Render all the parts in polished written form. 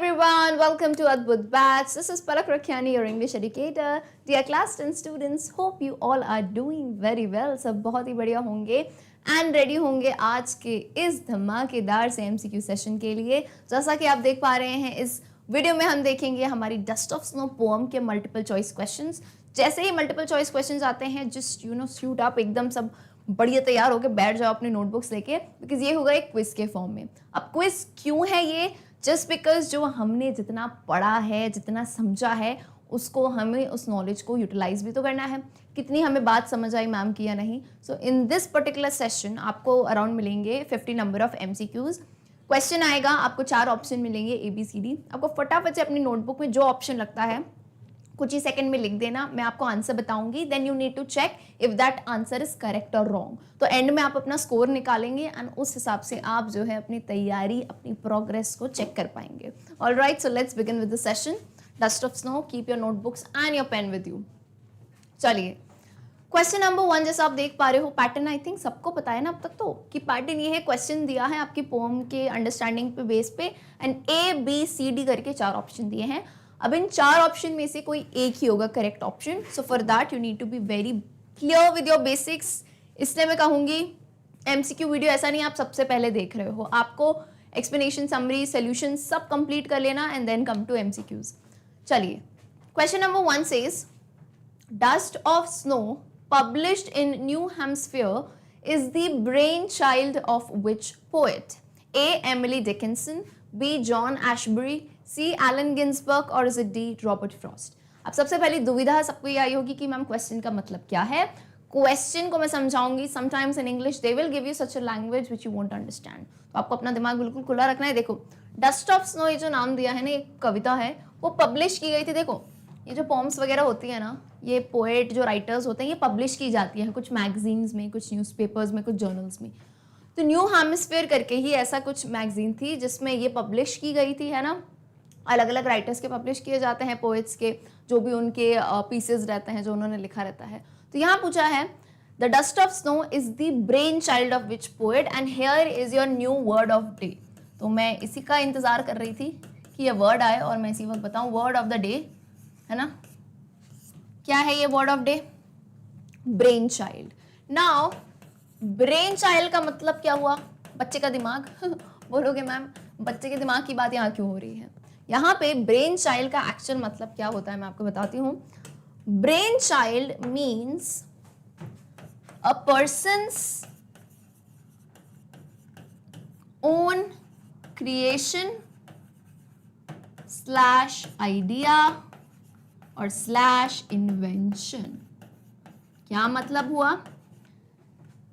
everyone, welcome to Adbhuth Batch. This is Palak Rakhiani, your English educator. Dear class 10 students, hope you all are doing very well. सब बहुत ही बढ़िया होंगे and ready होंगे आज के इस धमाकेदार से MCQ सेशन के लिए. जैसा कि आप देख पा रहे हैं इस वीडियो में हम देखेंगे हमारी डस्ट ऑफ स्नो पोएम के मल्टीपल चॉइस क्वेश्चंस. जैसे ही मल्टीपल चॉइस क्वेश्चंस आते हैं जस्ट सूट अप, एकदम सब बढ़िया तैयार होकर बैठ जाओ अपने नोटबुक्स लेके, बिकॉज ये होगा एक क्विज के फॉर्म में. अब क्विज क्यों है ये? जस्ट बिकॉज जो हमने जितना पढ़ा है, जितना समझा है, उसको हमें उस नॉलेज को यूटिलाइज भी तो करना है. कितनी हमें बात समझ आई मैम की या नहीं. सो इन दिस पर्टिकुलर सेशन आपको अराउंड मिलेंगे 50 नंबर ऑफ MCQs. क्वेश्चन आएगा, आपको 4 ऑप्शन मिलेंगे ABCD. आपको फटाफट से अपनी नोटबुक में जो ऑप्शन लगता है कुछ ही सेकंड में लिख देना. मैं आपको आंसर बताऊंगी, then you need to check if that answer is correct और रॉन्ग. तो एंड में आप अपना स्कोर निकालेंगे एंड उस हिसाब से आप जो है अपनी तैयारी, अपनी प्रोग्रेस को चेक कर पाएंगे. Alright, so let's begin with the session. Dust of snow, keep your notebooks and your pen with you. चलिए, क्वेश्चन नंबर 1 जैसा आप देख पा रहे हो, पैटर्न आई थिंक सबको पता है ना अब तक तो कि पैटर्न ये है. क्वेश्चन दिया है आपकी पोएम के अंडरस्टैंडिंग पे बेस पे एंड ABCD करके 4 ऑप्शन दिए हैं. अब इन 4 ऑप्शन में से कोई एक ही होगा correct option. So for that you need to be very clear with your basics. इसलिए मैं कहूँगी MCQ वीडियो ऐसा नहीं आप सबसे पहले देख रहे हो, आपको एक्सप्लेनेशन, समरी, सोल्यूशन सब कंप्लीट कर लेना and then come to MCQs. चलिए, question number 1 says dust of snow published in New Hampshire is the brainchild of which poet? A. Emily Dickinson, B. John Ashbery, C. Allen Ginsberg or is it D. Robert Frost? अब सबसे पहली दुविधा सबको ये आई होगी कि ma'am question का मतलब क्या है. क्वेश्चन को मैं समझाऊंगी. Sometimes in English they will give you such a language which you won't understand. तो आपको अपना दिमाग बिल्कुल खुला रखना है. देखो, डस्ट ऑफ स्नो ये जो नाम दिया है ना, एक कविता है, वो पब्लिश की गई थी. देखो, ये जो पॉम्स वगैरह होती है ना, ये पोएट जो राइटर्स होते हैं, ये पब्लिश की जाती है कुछ मैगजीन्स में, कुछ न्यूज़पेपर्स में, कुछ जर्नल्स में. तो न्यू हेमिस्फीयर करके ही ऐसा कुछ मैगजीन थी जिसमें ये पब्लिश की गई थी, है ना. अलग अलग राइटर्स के पब्लिश किए जाते हैं, पोएट्स के, जो भी उनके पीसेस रहते हैं जो उन्होंने लिखा रहता है. तो यहाँ पूछा है the dust of snow is the brain child of which poet and here is your new word of day. तो मैं इसी का इंतजार कर रही थी कि ये वर्ड आए और मैं इसी वक्त बताऊँ. वर्ड ऑफ द डे, है ना. क्या है ये word of day? Brain child. Now brain child का मतलब क्या हुआ? बच्चे का दिमाग. बोलोगे मैम बच्चे के दिमाग की बात यहाँ क्यों हो रही है? यहाँ पे ब्रेन चाइल्ड का एक्चुअल मतलब क्या होता है मैं आपको बताती हूँ. ब्रेन चाइल्ड मीन्स अ persons own creation slash idea और स्लैश इन्वेंशन. क्या मतलब हुआ?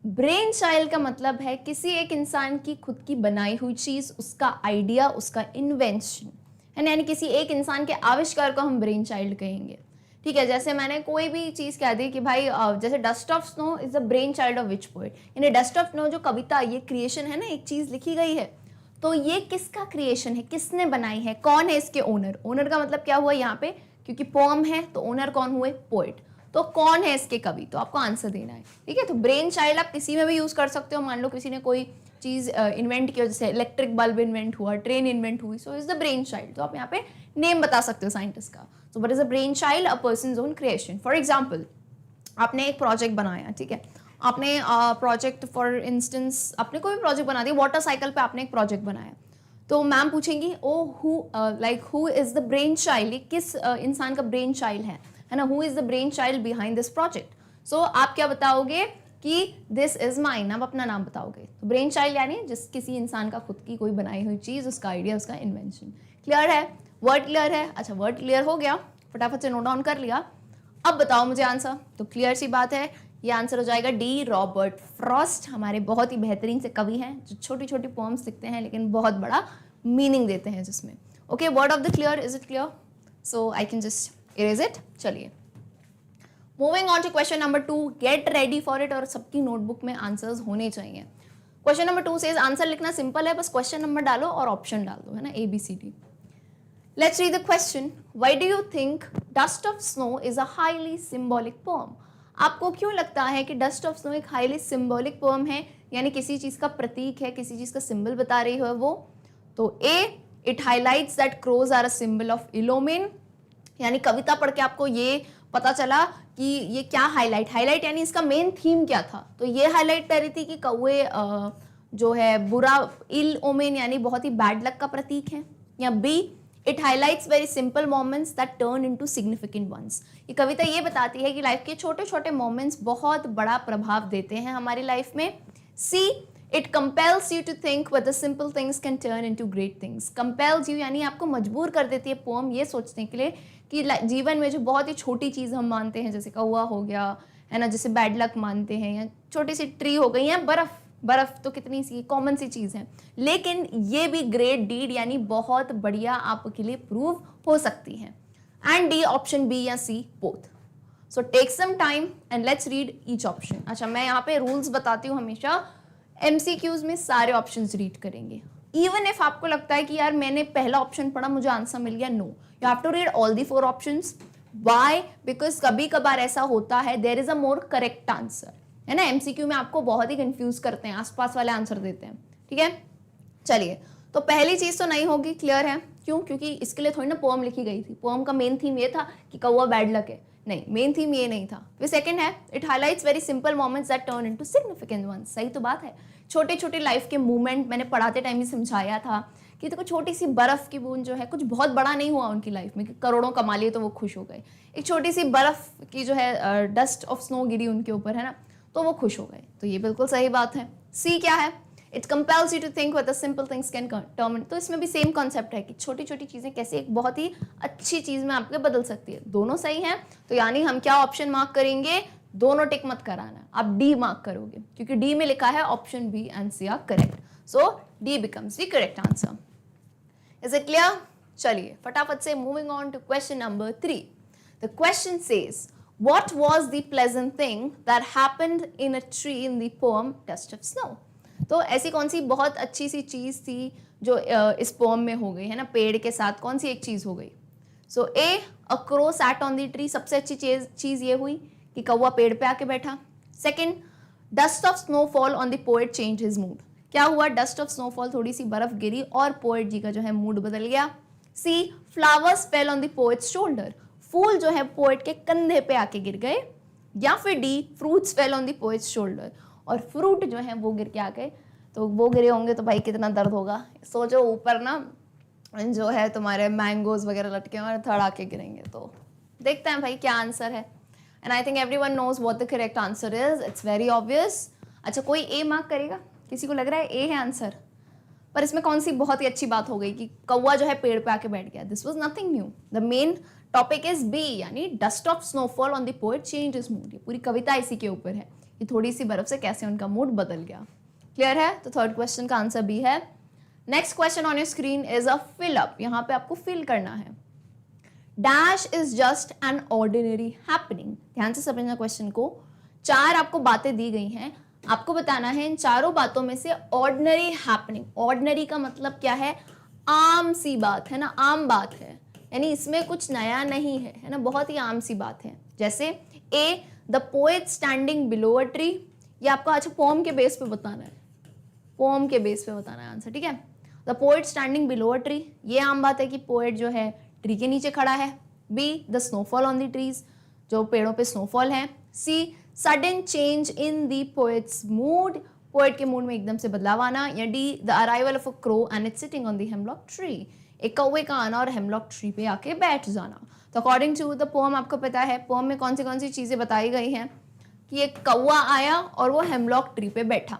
ब्रेन चाइल्ड का मतलब है किसी एक इंसान की खुद की बनाई हुई चीज, उसका आइडिया, उसका इन्वेंशन है ना. यानी किसी एक इंसान के आविष्कार को हम ब्रेन चाइल्ड कहेंगे. ठीक है, जैसे मैंने कोई भी चीज कह दी कि भाई जैसे dust of snow is the brain child of which poet. यानी डस्ट ऑफ स्नो जो कविता, ये क्रिएशन है ना, एक चीज लिखी गई है, तो ये किसका क्रिएशन है, किसने बनाई है, कौन है इसके ओनर. ओनर का मतलब क्या हुआ यहाँ पे, क्योंकि पोएम है तो ओनर कौन हुए? पोएट. तो कौन है इसके कवि? तो आपको आंसर देना है. ठीक है, तो ब्रेन चाइल्ड आप किसी में भी यूज कर सकते हो. मान लो किसी ने कोई चीज इन्वेंट किया, जैसे इलेक्ट्रिक बल्ब इन्वेंट हुआ, ट्रेन इन्वेंट हुई, so is the brain child. तो आप यहाँ पे नेम बता सकते हो साइंटिस्ट का. So what is a brain child? A persons own creation. For example, आपने एक प्रोजेक्ट बनाया, ठीक है, आपने प्रोजेक्ट फॉर इंस्टेंस आपने कोई भी प्रोजेक्ट बना दिया, वाटर साइकिल पे आपने एक प्रोजेक्ट बनाया. तो मैम पूछेंगी who is the brain child, किस इंसान का ब्रेन चाइल्ड है ना. Who is the brain child behind this project. So आप क्या बताओगे कि दिस इज माइन. आप अपना नाम बताओगे. तो ब्रेन चाइल्ड यानी जिस किसी इंसान का खुद की कोई बनाई हुई चीज, उसका आइडिया, उसका इन्वेंशन. क्लियर है? वर्ड क्लियर है? अच्छा, वर्ड क्लियर हो गया, फटाफट से नोट डाउन कर लिया. अब बताओ मुझे आंसर. तो क्लियर सी बात है, ये आंसर हो जाएगा डी. Robert Frost. हमारे बहुत ही बेहतरीन से कवि हैं जो छोटी छोटी पोएम्स लिखते हैं लेकिन बहुत बड़ा मीनिंग देते हैं जिसमें. Okay, word of the clear. Is it clear? So I can just erase it. चलिए, moving on to question number 2. Get ready for it. और सबकी नोटबुक में आंसर्स होने चाहिए. क्वेश्चन नंबर 2 से आंसर लिखना सिंपल है, बस क्वेश्चन नंबर डालो और ऑप्शन डाल दो, है ना, ABCD. Let's read the question. Why do you think dust of snow is a highly symbolic poem? आपको क्यों लगता है कि डस्ट ऑफ स्नो एक हाईली सिंबॉलिक पोएम है, यानी किसी चीज का प्रतीक है, किसी चीज का सिंबल बता रही है वो? तो A, it highlights that crows are a symbol of ill omen, यानी कविता पढ़ के आपको ये पता चला कि ये क्या हाईलाइट यानी इसका मेन थीम क्या था। तो ये हाईलाइट कर रही थी कि कौवे जो है बुरा, इल ओमेन यानी बहुत ही बैड लक का प्रतीक है। या B, it highlights very simple moments that turn into significant ones. ये कविता ये बताती है कि लाइफ के छोटे छोटे मोमेंट्स बहुत बड़ा प्रभाव देते हैं हमारी लाइफ में। See, it compels you to think what the simple things can turn into great things. Compels you यानी आपको मजबूर कर देती है पोम ये सोचने के लिए कि जीवन में जो बहुत ही छोटी चीज़ हम मानते हैं, जैसे कौवा हो गया है ना, जैसे बैड लक मानते हैं, या छोटी सी ट्री हो गई, या बर्फ तो कितनी सी कॉमन सी चीज़ है, लेकिन ये भी ग्रेट डीड यानी बहुत बढ़िया आपके लिए प्रूव हो सकती है। एंड डी, ऑप्शन बी या C, both. So take some time and let's read each option. अच्छा, मैं यहाँ पे रूल्स बताती हूँ, हमेशा MCQs में सारे ऑप्शंस रीड करेंगे। इवन इफ आपको लगता है कि यार मैंने पहला ऑप्शन पढ़ा मुझे आंसर मिल गया, no, you have to read all the 4 options. Why? Because कभी कभार ऐसा होता है there is a more correct answer, है ना। MCQ में आपको बहुत ही कंफ्यूज करते हैं, आसपास वाले आंसर देते हैं, ठीक है। चलिए, तो पहली चीज तो नहीं होगी, क्लियर है। क्यों? क्योंकि इसके लिए थोड़ी ना पोएम लिखी गई थी। पोएम का मेन थीम ये था कि कौवा बैड लक है, नहीं, मेन थीम ये नहीं था। फिर सेकंड है, it highlights very simple moments that turn into significant ones. सही तो बात है, छोटे छोटे लाइफ के मूवमेंट, मैंने पढ़ाते टाइम ही समझाया था कि देखो छोटी सी बर्फ की बूंद जो है, कुछ बहुत बड़ा नहीं हुआ उनकी लाइफ में कि करोड़ों कमा लिए तो वो खुश हो गए। एक छोटी सी बर्फ की जो है डस्ट ऑफ स्नो गिरी उनके ऊपर, है ना, तो वो खुश हो गए। तो ये बिल्कुल सही बात है। सी क्या है? It compels you to think what the simple things can turn. तो इसमें भी सेम कॉन्सेप्ट है कि छोटी छोटी चीजें कैसे एक बहुत ही अच्छी चीज में आपके बदल सकती है। दोनों सही हैं, तो यानी हम क्या ऑप्शन मार्क करेंगे? दोनों टिक मत कराना, आप डी मार्क करोगे, क्योंकि डी में लिखा है option B and C are correct. So D becomes the correct answer. Is it clear? चलिए फटाफट से moving on to question number 3। The question says, what was the pleasant thing that happened in a tree in the poem Dust of Snow? तो ऐसी कौन सी बहुत अच्छी सी चीज थी जो इस पोम में हो गई, है ना, पेड़ के साथ कौन सी एक चीज हो गई? So A, a crow sat on the tree, सबसे अच्छी चीज ये हुई कि कौवा पेड़ पे आके बैठा। Second, dust of snowfall on the poet change his mood. क्या हुआ? डस्ट ऑफ स्नोफॉल, थोड़ी सी बर्फ गिरी और पोएट जी का जो है मूड बदल गया। C, flowers fell on the poet's shoulder, फूल जो है पोएट के कंधे पे आके गिर गए। या फिर D, fruits fail on the poet's shoulder, और फ्रूट जो है वो गिर के आ गए। तो वो गिरे होंगे तो भाई कितना दर्द होगा। सोचो ऊपर ना जो है तुम्हारे मैंगोज वगैरह लटके और थड़ आके गिरेंगे। तो देखते हैं भाई क्या आंसर है। And I think everyone knows what the correct answer is, it's very obvious. अच्छा, कोई ए मार्क करेगा? किसी को लग रहा है ए है आंसर? पर इसमें कौन सी बहुत ही अच्छी बात हो गई कि कौवा जो है पेड़ पे आके बैठ गया। This was nothing new, the main topic is B, यानी dust of snowfall on the poet change his mood. ये पूरी कविता इसी के ऊपर है कि थोड़ी सी बर्फ से कैसे उनका मूड बदल गया। क्लियर है? तो थर्ड क्वेश्चन का आंसर बी है। Next question on your screen is a fill up. यहाँ पे आपको फिल करना है। Dash is just an ordinary happening. ध्यान से समझना क्वेश्चन को। 4 आपको बातें दी गई हैं, आपको बताना है इन चारों बातों में से ऑर्डिनरी हैपनिंग। ऑर्डिनरी का मतलब क्या है? आम सी बात है ना, आम बात है, यानी इसमें कुछ नया नहीं है ना, बहुत ही आम सी बात है। जैसे A, the poet standing below a tree. ये आपको अच्छा पोम के बेस पे बताना है, पोम के बेस पे बताना है आंसर, ठीक है। The poet standing below a tree, ये आम बात है कि पोएट जो है ट्री के नीचे खड़ा है। B, the snowfall on the trees, जो पेड़ों पे स्नोफॉल है। C, sudden change in the poet's mood, poet के मूड में एकदम से बदलाव आना। या D, the arrival of a crow and it's sitting on the hemlock tree, एक कौवे का आना और हेमलॉक ट्री पे आके बैठ जाना। तो अकॉर्डिंग टू द पोएम, आपको पता है पोएम में कौन सी चीजें बताई गई हैं कि एक कौवा आया और वो हेमलॉक ट्री पे बैठा,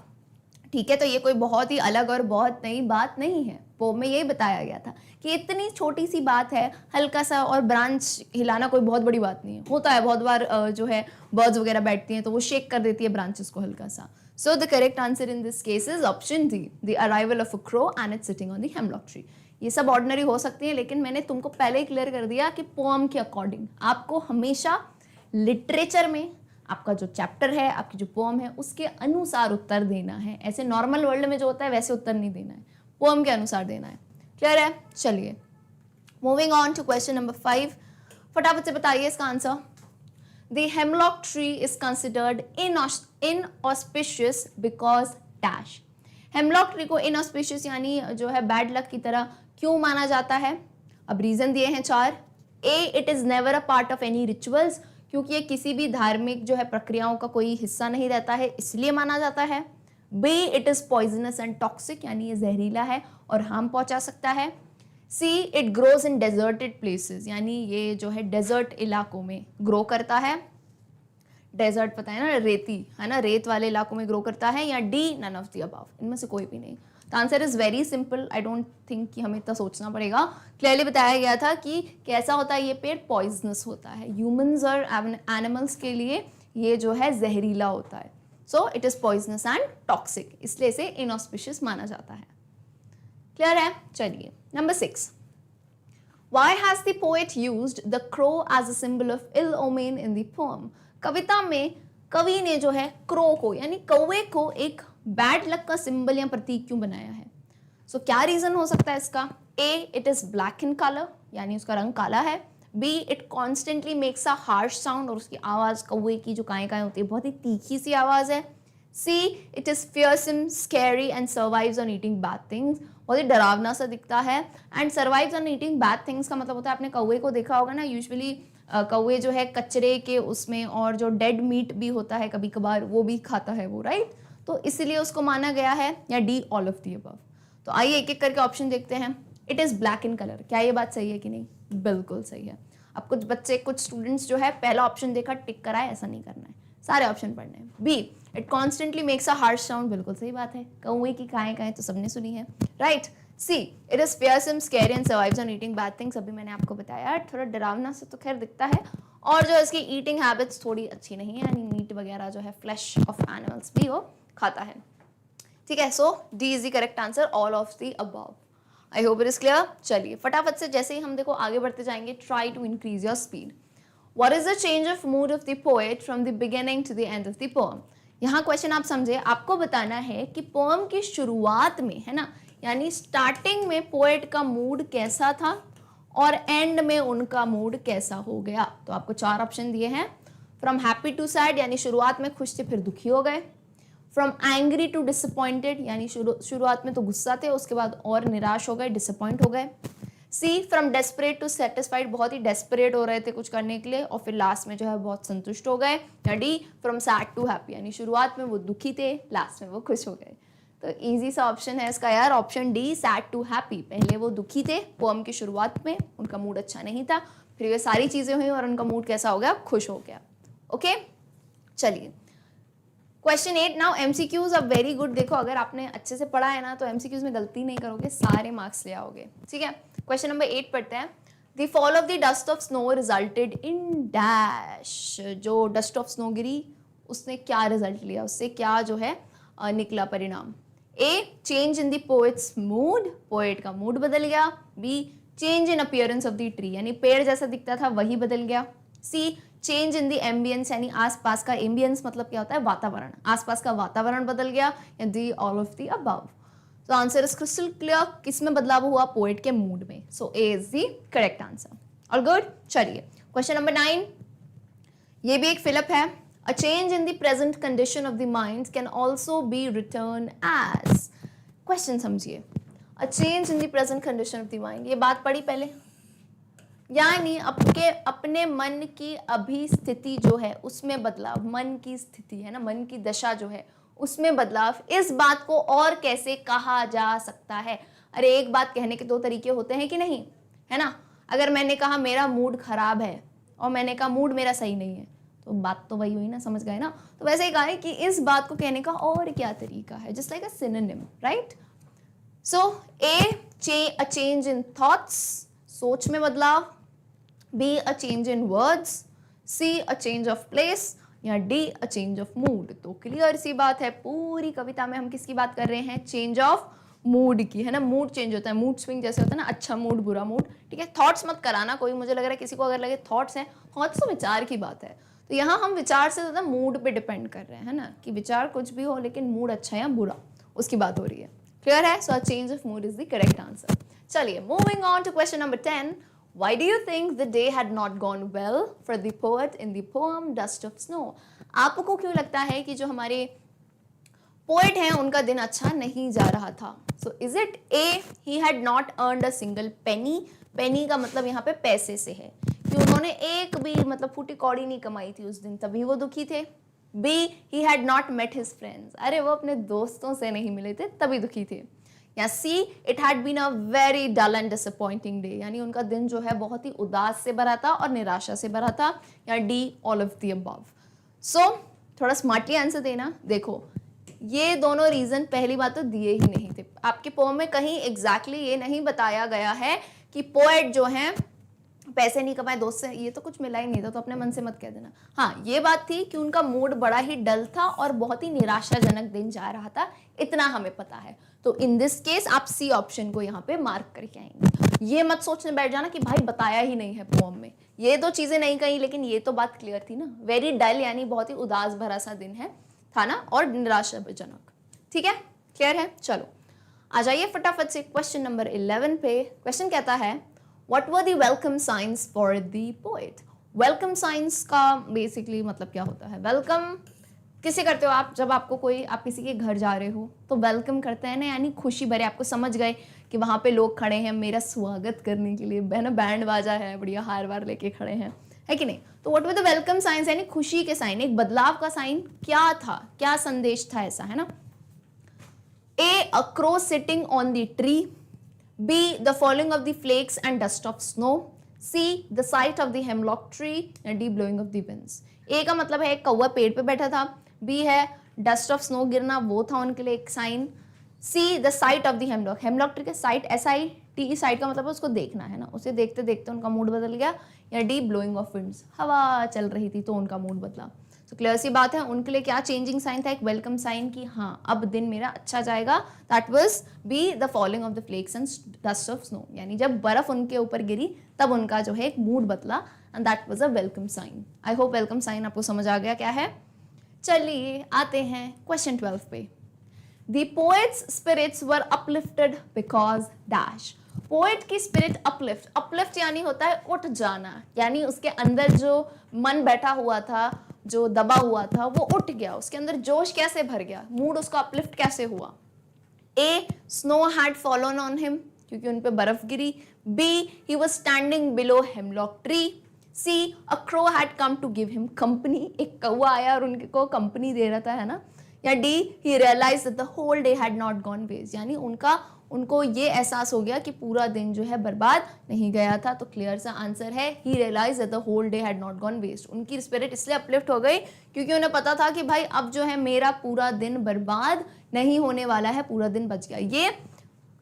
ठीक है। तो ये कोई बहुत ही अलग और बहुत नई बात नहीं है, पोएम में यही बताया गया था कि इतनी छोटी सी बात है, हल्का सा और ब्रांच हिलाना कोई बहुत बड़ी बात नहीं है। होता है बहुत बार जो है बर्ड्स वगैरह बैठती हैं तो वो शेक कर देती है ब्रांचेस को हल्का सा। So the correct answer in this case is option D, the arrival of a crow and it's sitting on the hemlock tree. ये सब ऑर्डिनरी हो सकती हैं, लेकिन मैंने तुमको पहले ही क्लियर कर दिया कि पोएम के अकॉर्डिंग आपको हमेशा लिटरेचर में आपका जो चैप्टर है, आपकी जो पोएम है, उसके अनुसार उत्तर देना है। ऐसे नॉर्मल वर्ल्ड में जो होता है वैसे उत्तर नहीं देना है, पोएम के अनुसार देना है। क्लियर है? चलिए moving on to question number 5। फटाफट से बताइए इसका answer. The hemlock tree is considered inauspicious because dash. Hemlock tree को इनऑस्पिशियस यानी जो है बैड लक की तरह क्यों माना जाता है? अब रीजन दिए हैं 4। A, it is never a part of any rituals, क्योंकि ये किसी भी धार्मिक जो है प्रक्रियाओं का कोई हिस्सा नहीं रहता है, इसलिए माना जाता है। B, it is poisonous and toxic, यानी ये जहरीला है और हार्म पहुंचा सकता है। C, it grows in deserted places, यानी ये जो है डेजर्ट इलाकों में ग्रो करता है। डेजर्ट पता है ना, रेती है ना, रेत वाले इलाकों में ग्रो करता है। या D, none of the above, इनमें से कोई भी नहीं। The answer is very simple, I don't think कि हमें इतना सोचना पड़ेगा। क्लियरली बताया गया था कि कैसा होता है ये पेड़, पॉइजनस होता है। ह्यूमंस और एनिमल्स के लिए ये जो है जहरीला होता है। So it is poisonous and toxic, इसलिए इसे इनऑस्पिशियस माना जाता है। क्लियर है? चलिए number 6, Why has the poet used the crow as a symbol of ill omen in the poem? कविता में कवि ने जो है क्रो को यानी कौवे को एक बैड लक का सिंबल या प्रतीक क्यों बनाया है? सो क्या रीजन हो सकता है इसका? A, it is black in colour, यानी उसका रंग काला है। B, it constantly makes a harsh sound, और उसकी आवाज कौवे की जो काएं काएं होती है बहुत ही तीखी सी आवाज है। C, it is fearsome, scary and survives on eating bad things, बहुत ही डरावना सा दिखता है। And survives on eating bad things का मतलब होता है, आपने कौवे को देखा होगा ना, यूजुअली कौवे जो है कचरे के उसमें और जो डेड मीट भी होता है कभी कभार वो भी खाता है वो, राइट? तो इसलिए उसको माना गया है। या D, all of the above. तो आइए एक एक करके ऑप्शन देखते हैं। It is black in colour, क्या ये बात सही है कि नहीं? बिल्कुल सही है। अब कुछ बच्चे, कुछ स्टूडेंट्स जो है पहला ऑप्शन देखा टिक कराए, ऐसा नहीं करना है, सारे ऑप्शन पढ़ने हैं। B, it constantly makes a harsh sound, बिल्कुल सही बात है, कौवे की काएं काएं तो सबने सुनी है, right? C, it is fearsome, scary and survives on eating bad things, अभी मैंने आपको बताया थोड़ा डरावना से तो खैर दिखता है, और जो इसकी ईटिंग हैबिट्स थोड़ी अच्छी नहीं है, यानी मीट वगैरह जो है फ्लैश ऑफ एनिमल्स भी वो खाता है। ठीक है, so D is the correct answer, all of the above. I hope it is clear. चलिए फटाफट से जैसे ही हम देखो आगे बढ़ते जाएंगे, try to increase your speed. What is the change of mood of the poet from the beginning to the end of the poem? यहाँ क्वेश्चन आप समझे, आपको बताना है कि पोएम की शुरुआत में है ना, यानी स्टार्टिंग में पोएट का मूड कैसा था और एंड में उनका मूड कैसा हो गया। तो आपको 4 ऑप्शन दिए हैं। फ्रॉम हैप्पी टू सैड, यानी शुरुआत में खुश थे फिर दुखी हो गए। फ्रॉम एंग्री टू डिसअपॉइंटेड, यानी शुरुआत में तो गुस्सा थे उसके बाद और निराश हो गए, डिसअपॉइंट हो गए। सी, फ्रॉम डेस्परेट टू सेटिस्फाइड, बहुत ही डेस्परेट हो रहे थे कुछ करने के लिए और फिर लास्ट में जो है बहुत संतुष्ट हो गए। या D, from sad to happy, यानी शुरुआत में वो दुखी थे लास्ट में वो खुश हो गए। तो इजी सा ऑप्शन है इसका यार, option D, sad to happy. पहले वो दुखी थे पोएम की शुरुआत में, उनका मूड अच्छा नहीं था, फिर ये सारी चीजें हुई और उनका मूड कैसा हो गया, खुश हो गया। ओके, चलिए question 8। Now MCQs are very good. देखो अगर आपने अच्छे से पढ़ा है ना तो एमसीक्यूज में गलती नहीं करोगे, सारे मार्क्स ले आओगे। ठीक है, क्वेश्चन नंबर 8 पढ़ते हैं। The fall of the dust of snow resulted in dash. जो डस्ट ऑफ स्नो गिरी उसने क्या रिजल्ट लिया, उससे क्या जो है निकला परिणाम? A, change in the poet's mood, poet का मूड बदल गया। B, change in appearance of the tree, यानी पेड़ जैसा दिखता था वही बदल गया। C, change in the ambience, यानी आसपास का, एम्बियंस मतलब क्या होता है, वातावरण, आसपास का वातावरण बदल गया। या D, all of the above. तो आंसर इज क्रिस्टल क्लियर, किस में बदलाव हुआ, पोएट के मूड में। So A is the correct answer. All good. चलिए क्वेश्चन नंबर 9, ये भी एक फिलअप है। A change in the present condition of the mind can also be written as. Question समझिए, a change in the present condition of the mind, ये बात पढ़ी पहले, यानी अपने मन की अभी स्थिति जो है उसमें बदलाव, मन की स्थिति है ना, मन की दशा जो है उसमें बदलाव, इस बात को और कैसे कहा जा सकता है? अरे एक बात कहने के 2 तरीके होते हैं कि नहीं, है ना? अगर मैंने कहा मेरा मूड खराब है और मैंने कहा मूड मेरा सही नहीं है, तो बात तो वही हुई ना, समझ गए ना? तो वैसे ही कहा है कि इस बात को कहने का और क्या तरीका है, just like a synonym, right? So A, a change in thoughts, सोच में बदलाव। B, a change in words. C, a change of place. या D, a change of mood. तो क्लियर सी बात है, पूरी कविता में हम किसकी बात कर रहे हैं, चेंज ऑफ मूड की, है ना? मूड चेंज होता है, मूड स्विंग जैसे होता है ना, अच्छा मूड बुरा मूड। ठीक है, थॉट्स मत कराना कोई, मुझे लग रहा है किसी को अगर लगे थॉट्स हैं, थॉट्स तो विचार की बात है, तो यहाँ हम विचार से ज्यादा मूड पे डिपेंड कर रहे हैं, है ना, कि विचार कुछ भी हो लेकिन मूड अच्छा या बुरा उसकी बात हो रही है। क्लियर है? So change of mood is the correct answer. चलिए moving on to question number 10। Why do you think the day had not gone well for the poet in the poem Dust of Snow? आपको क्यों लगता है कि जो हमारे poet हैं, उनका दिन अच्छा नहीं जा रहा था। So is it A, he had not earned a single penny, penny का मतलब यहाँ पे पैसे से है कि उन्होंने एक भी मतलब फूटी कौड़ी नहीं कमाई थी उस दिन, तभी वो दुखी थे। B, he had not met his friends, अरे वो अपने दोस्तों से नहीं मिले थे तभी दुखी थे। या C, it had been a very dull and disappointing day, यानी उनका दिन जो है बहुत ही उदास से भरा था और निराशा से भरा था। या D, all of the above. So थोड़ा स्मार्टली आंसर देना। देखो ये दोनों रीजन पहली बात तो दिए ही नहीं थे आपके पोएम में, कहीं एग्जैक्टली ये नहीं बताया गया है कि पोएट जो है पैसे नहीं कमाए दोस्त से, ये तो कुछ मिला ही नहीं था, तो अपने मन से मत कह देना। हाँ ये बात थी कि उनका मूड बड़ा ही डल था और बहुत ही निराशाजनक दिन जा रहा था, इतना हमें पता है। तो इन दिस केस आप सी ऑप्शन को यहाँ पे मार्क करके आएंगे। ये मत सोचने बैठ जाना कि भाई बताया ही नहीं है पोएम में, ये दो चीजें नहीं कही, लेकिन ये तो बात क्लियर थी ना, वेरी डल यानी बहुत ही उदास भरा सा दिन है था ना, और निराशाजनक। ठीक है, क्लियर है। चलो आ जाइए फटाफट से क्वेश्चन नंबर 11 पे। क्वेश्चन कहता है what were the welcome science for the poet. Welcome science का बेसिकली मतलब क्या होता है? वेलकम किसे करते हो आप? जब आपको कोई, आप किसी के घर जा रहे हो तो वेलकम करते हैं ना, यानी खुशी भरे, आपको समझ गए कि वहाँ पे लोग खड़े हैं मेरा स्वागत करने के लिए, है ना, बैंड बाजा है, बढ़िया हार वार लेके खड़े हैं, है कि नहीं? तो what were the welcome science, यानी खुशी के साइन, एक बदलाव का साइन क्या था, क्या संदेश था ऐसा, है ना? A, a crow sitting on the tree. B, the falling of the flakes and dust of snow. C, the sight of the hemlock tree. D, blowing of the winds. A का मतलब है कौवा पेड़ पे बैठा था। बी है dust of snow गिरना, वो था उनके लिए एक sign. C, the sight of the hemlock, hemlock tree के साइट, SIT साइट का मतलब है उसको देखना, है ना, उसे देखते देखते उनका मूड बदल गया। या डी, ब्लोइंग ऑफ विंड्स, हवा चल रही थी तो उनका मूड बदला। तो क्लियर सी बात है, उनके लिए क्या चेंजिंग साइन था? एक वेलकम साइन की हाँ अब दिन मेरा अच्छा जाएगा। That was B, the falling of the flakes and dust of snow, यानी जब बर्फ उनके ऊपर गिरी तब उनका जो है एक मूड बदला, and that was a welcome sign. I hope welcome sign आपको समझ आ गया क्या है। चलिए आते हैं क्वेश्चन 12 पे। The poet's spirits were uplifted because dash। Poet की स्पिरिट अपलिफ्ट, अपलिफ्ट यानी होता है उठ जाना, यानी उसके अंदर जो मन बैठा हुआ था, जो दबा हुआ था, वो उठ गया, उसके अंदर जोश कैसे भर गया, मूड उसका अपलिफ्ट कैसे हुआ। A, snow had fallen on him, क्योंकि उन पे बर्फ गिरी। B, he was standing below hemlock tree. C, a crow had come to give him company, एक कौवा आया और उनको कंपनी दे रहा था, है ना। या D, he realise that the whole day had not gone waste, यानी उनको ये एहसास हो गया कि पूरा दिन जो है बर्बाद नहीं गया था। तो क्लियर सा आंसर है, he realise that the whole day had not gone waste. उनकी स्पिरिट इसलिए अपलिफ्ट हो गई क्योंकि उन्हें पता था कि भाई अब जो है मेरा पूरा दिन बर्बाद नहीं होने वाला है, पूरा दिन बच गया। ये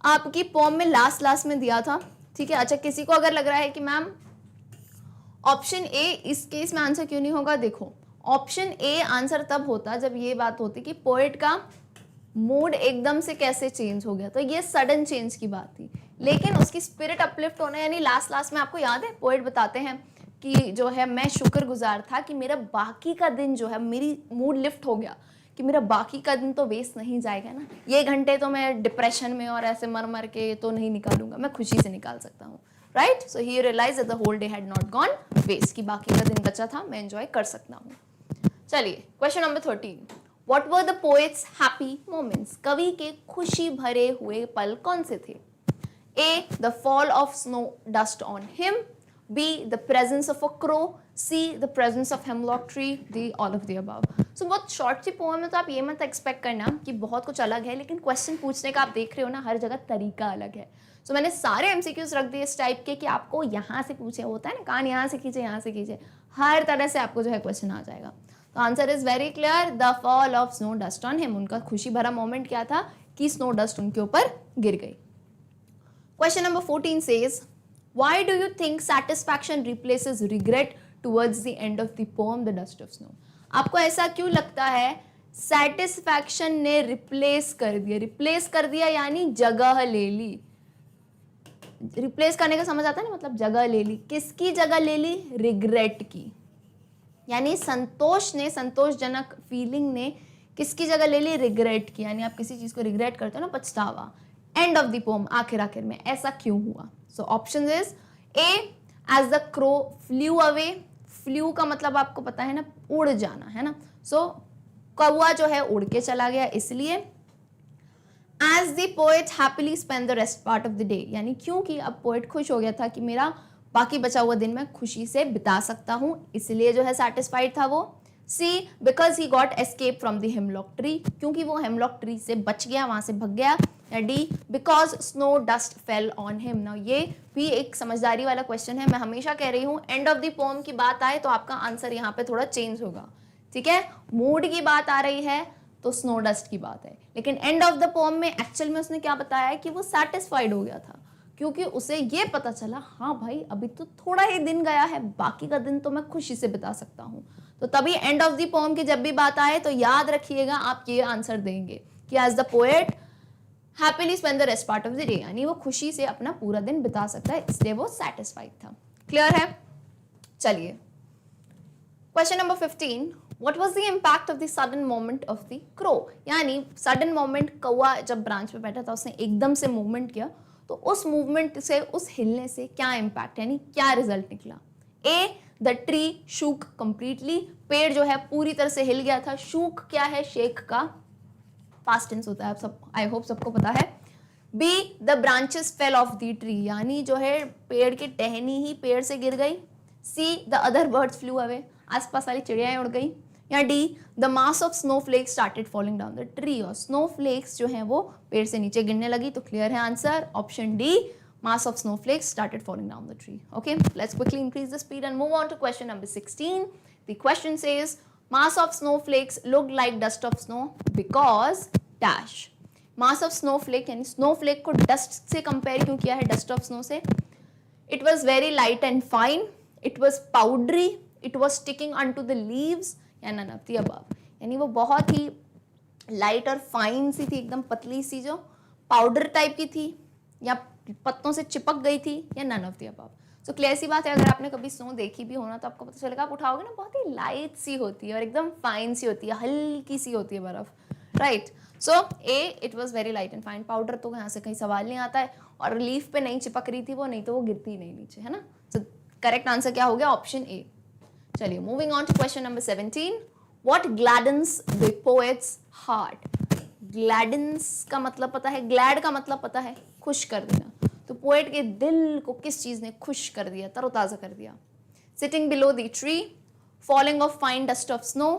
आपकी पोम में लास्ट में दिया था, ठीक है। अच्छा, किसी को अगर लग रहा है कि मैम ऑप्शन ए इस केस में आंसर क्यों नहीं होगा, देखो ऑप्शन ए आंसर तब होता जब ये बात होती कि पोएट का मूड एकदम से कैसे चेंज हो गया, तो ये सडन चेंज की बात थी। लेकिन उसकी स्पिरिट अपलिफ्ट होना, यानी लास्ट में आपको याद है पोएट बताते हैं कि जो है मैं शुक्रगुजार था कि मेरा बाकी का दिन जो है, मेरी मूड लिफ्ट हो गया कि मेरा बाकी का दिन तो वेस्ट नहीं जाएगा ना, ये घंटे तो मैं डिप्रेशन में और ऐसे मर के तो नहीं निकालूंगा, मैं खुशी से निकाल सकता हूँ, right. So he realise that the whole day had not gone waste, कि बाकी का दिन बचा था, मैं एंजॉय कर सकता हूँ। चलिए question number 13, what were the poet's happy moments, कवि के खुशी भरे हुए पल कौन से थे। A, the fall of snow dust on him. B, the presence of a crow. C, the presence of hemlock tree. D, all of the above. So बहुत शॉर्ट सी पोएम है, तो आप ये मत एक्सपेक्ट करना कि बहुत कुछ अलग है, लेकिन क्वेश्चन पूछने का आप देख रहे हो ना, हर जगह तरीका अलग है। सो मैंने सारे MCQs रख दिए इस टाइप के कि आपको यहाँ से पूछे, होता है ना कान यहाँ से खींचे, यहाँ से खींचे, हर तरह से आपको जो है क्वेश्चन आ जाएगा। तो answer is very clear, the fall of snow dust on him. उनका खुशी भरा मोमेंट क्या था कि स्नो डस्ट उनके ऊपर गिर गई। Question number 14 says, why do you think satisfaction replaces regret towards the end of the poem the dust of snow. आपको ऐसा क्यों लगता है सैटिस्फैक्शन ने रिप्लेस कर दिया यानी जगह ले ली। रिप्लेस करने का समझ आता है ना, मतलब जगह ले ली, किसकी जगह ले ली, रिग्रेट की, यानी संतोषजनक फीलिंग ने किसकी जगह ले ली, रिग्रेट की, यानी आप किसी चीज को रिग्रेट करते हो ना, पछतावा। एंड ऑफ द पोम, आखिर में ऐसा क्यों हुआ। So option is A, as the crow flew away. Flew का मतलब आपको पता है ना, उड़ जाना, है ना। सो कौवा जो है उड़ के चला गया इसलिए। As the poet happily spent the rest part of the day, यानी क्योंकि अब पोएट खुश हो गया था कि मेरा बाकी बचा हुआ दिन मैं खुशी से बिता सकता हूँ, इसलिए जो है सेटिस्फाइड था वो। C, because he got escape from the hemlock tree, क्योंकि वो hemlock tree से बच गया, वहां से भग गया। या D, because snow dust fell on him। Now ये भी एक समझदारी वाला क्वेश्चन है। मैं हमेशा कह रही हूँ एंड ऑफ द पोम की बात आए तो आपका आंसर यहाँ पे थोड़ा चेंज होगा, ठीक है। मूड की बात आ रही है तो स्नो डस्ट की बात है, लेकिन एंड ऑफ द पोम में एक्चुअल में उसने क्या बताया है कि वो सेटिस्फाइड हो गया था, क्योंकि उसे ये पता चला हाँ भाई अभी तो थोड़ा ही दिन गया है, बाकी का दिन तो मैं खुशी से बिता सकता हूँ। तो तभी एंड ऑफ द पोम की जब भी बात आए तो याद रखिएगा आप ये आंसर देंगे कि as the poet happily spend the rest part of the day, यानी वो खुशी से अपना पूरा दिन बिता सकता है, इसलिए वो सेटिस्फाइड था। क्लियर है? चलिए question number 15, What was the impact of the sudden movement of the crow? यानी sudden movement, कौवा जब ब्रांच पे बैठा था उसने एकदम से मूवमेंट किया, तो उस मूवमेंट से, उस हिलने से क्या इम्पैक्ट यानी क्या रिजल्ट निकला? A, the tree shook completely, पेड़ जो है पूरी तरह से हिल गया था। shook क्या है? शेक का पास्ट टेंस होता है, आप सब आई होप सबको पता है। B, the branches fell off the tree, यानी जो है पेड़ की टहनी ही पेड़ से गिर गई। C, the other birds flew away, आसपास वाली चिड़ियाएं उड़ गई। या D, the mass of snowflakes started falling down the tree, और snowflakes जो हैं वो पेड़ से नीचे गिरने लगी। तो क्लियर है answer option D, mass of snowflakes started falling down the tree. Okay, let's quickly increase the speed and move on to question number 16. The question says mass of snowflakes looked like dust of snow because dash. mass of snowflake यानी snowflake को dust से compare क्यों किया है dust of snow से? It was very light and fine, it was powdery, it was sticking onto the leaves, या none of the above, यानी वो बहुत ही लाइट और फाइन सी थी, एकदम पतली सी जो पाउडर टाइप की थी, या पत्तों से चिपक गई थी, या none of the above. So clear सी बात है, अगर आपने कभी स्नो देखी भी होना तो आपको पता चलेगा, आप उठाओगे ना बहुत ही लाइट सी होती है और एकदम फाइन सी होती है, हल्की सी होती है बर्फ, right. So A, it was very light and fine. Powder तो यहाँ से कहीं सवाल नहीं आता है, और लीफ पे नहीं चिपक रही थी वो, नहीं तो वो गिरती नहीं नीचे, है ना। सो करेक्ट आंसर क्या हो गया? Option A. चलिए moving on to question number 17, what gladdens the poet's heart? Gladdens का मतलब पता है, ग्लैड का मतलब पता है खुश कर देना, तो पोएट के दिल को किस चीज ने खुश कर दिया, तरोताजा कर दिया? Sitting below the tree, falling of fine dust of snow,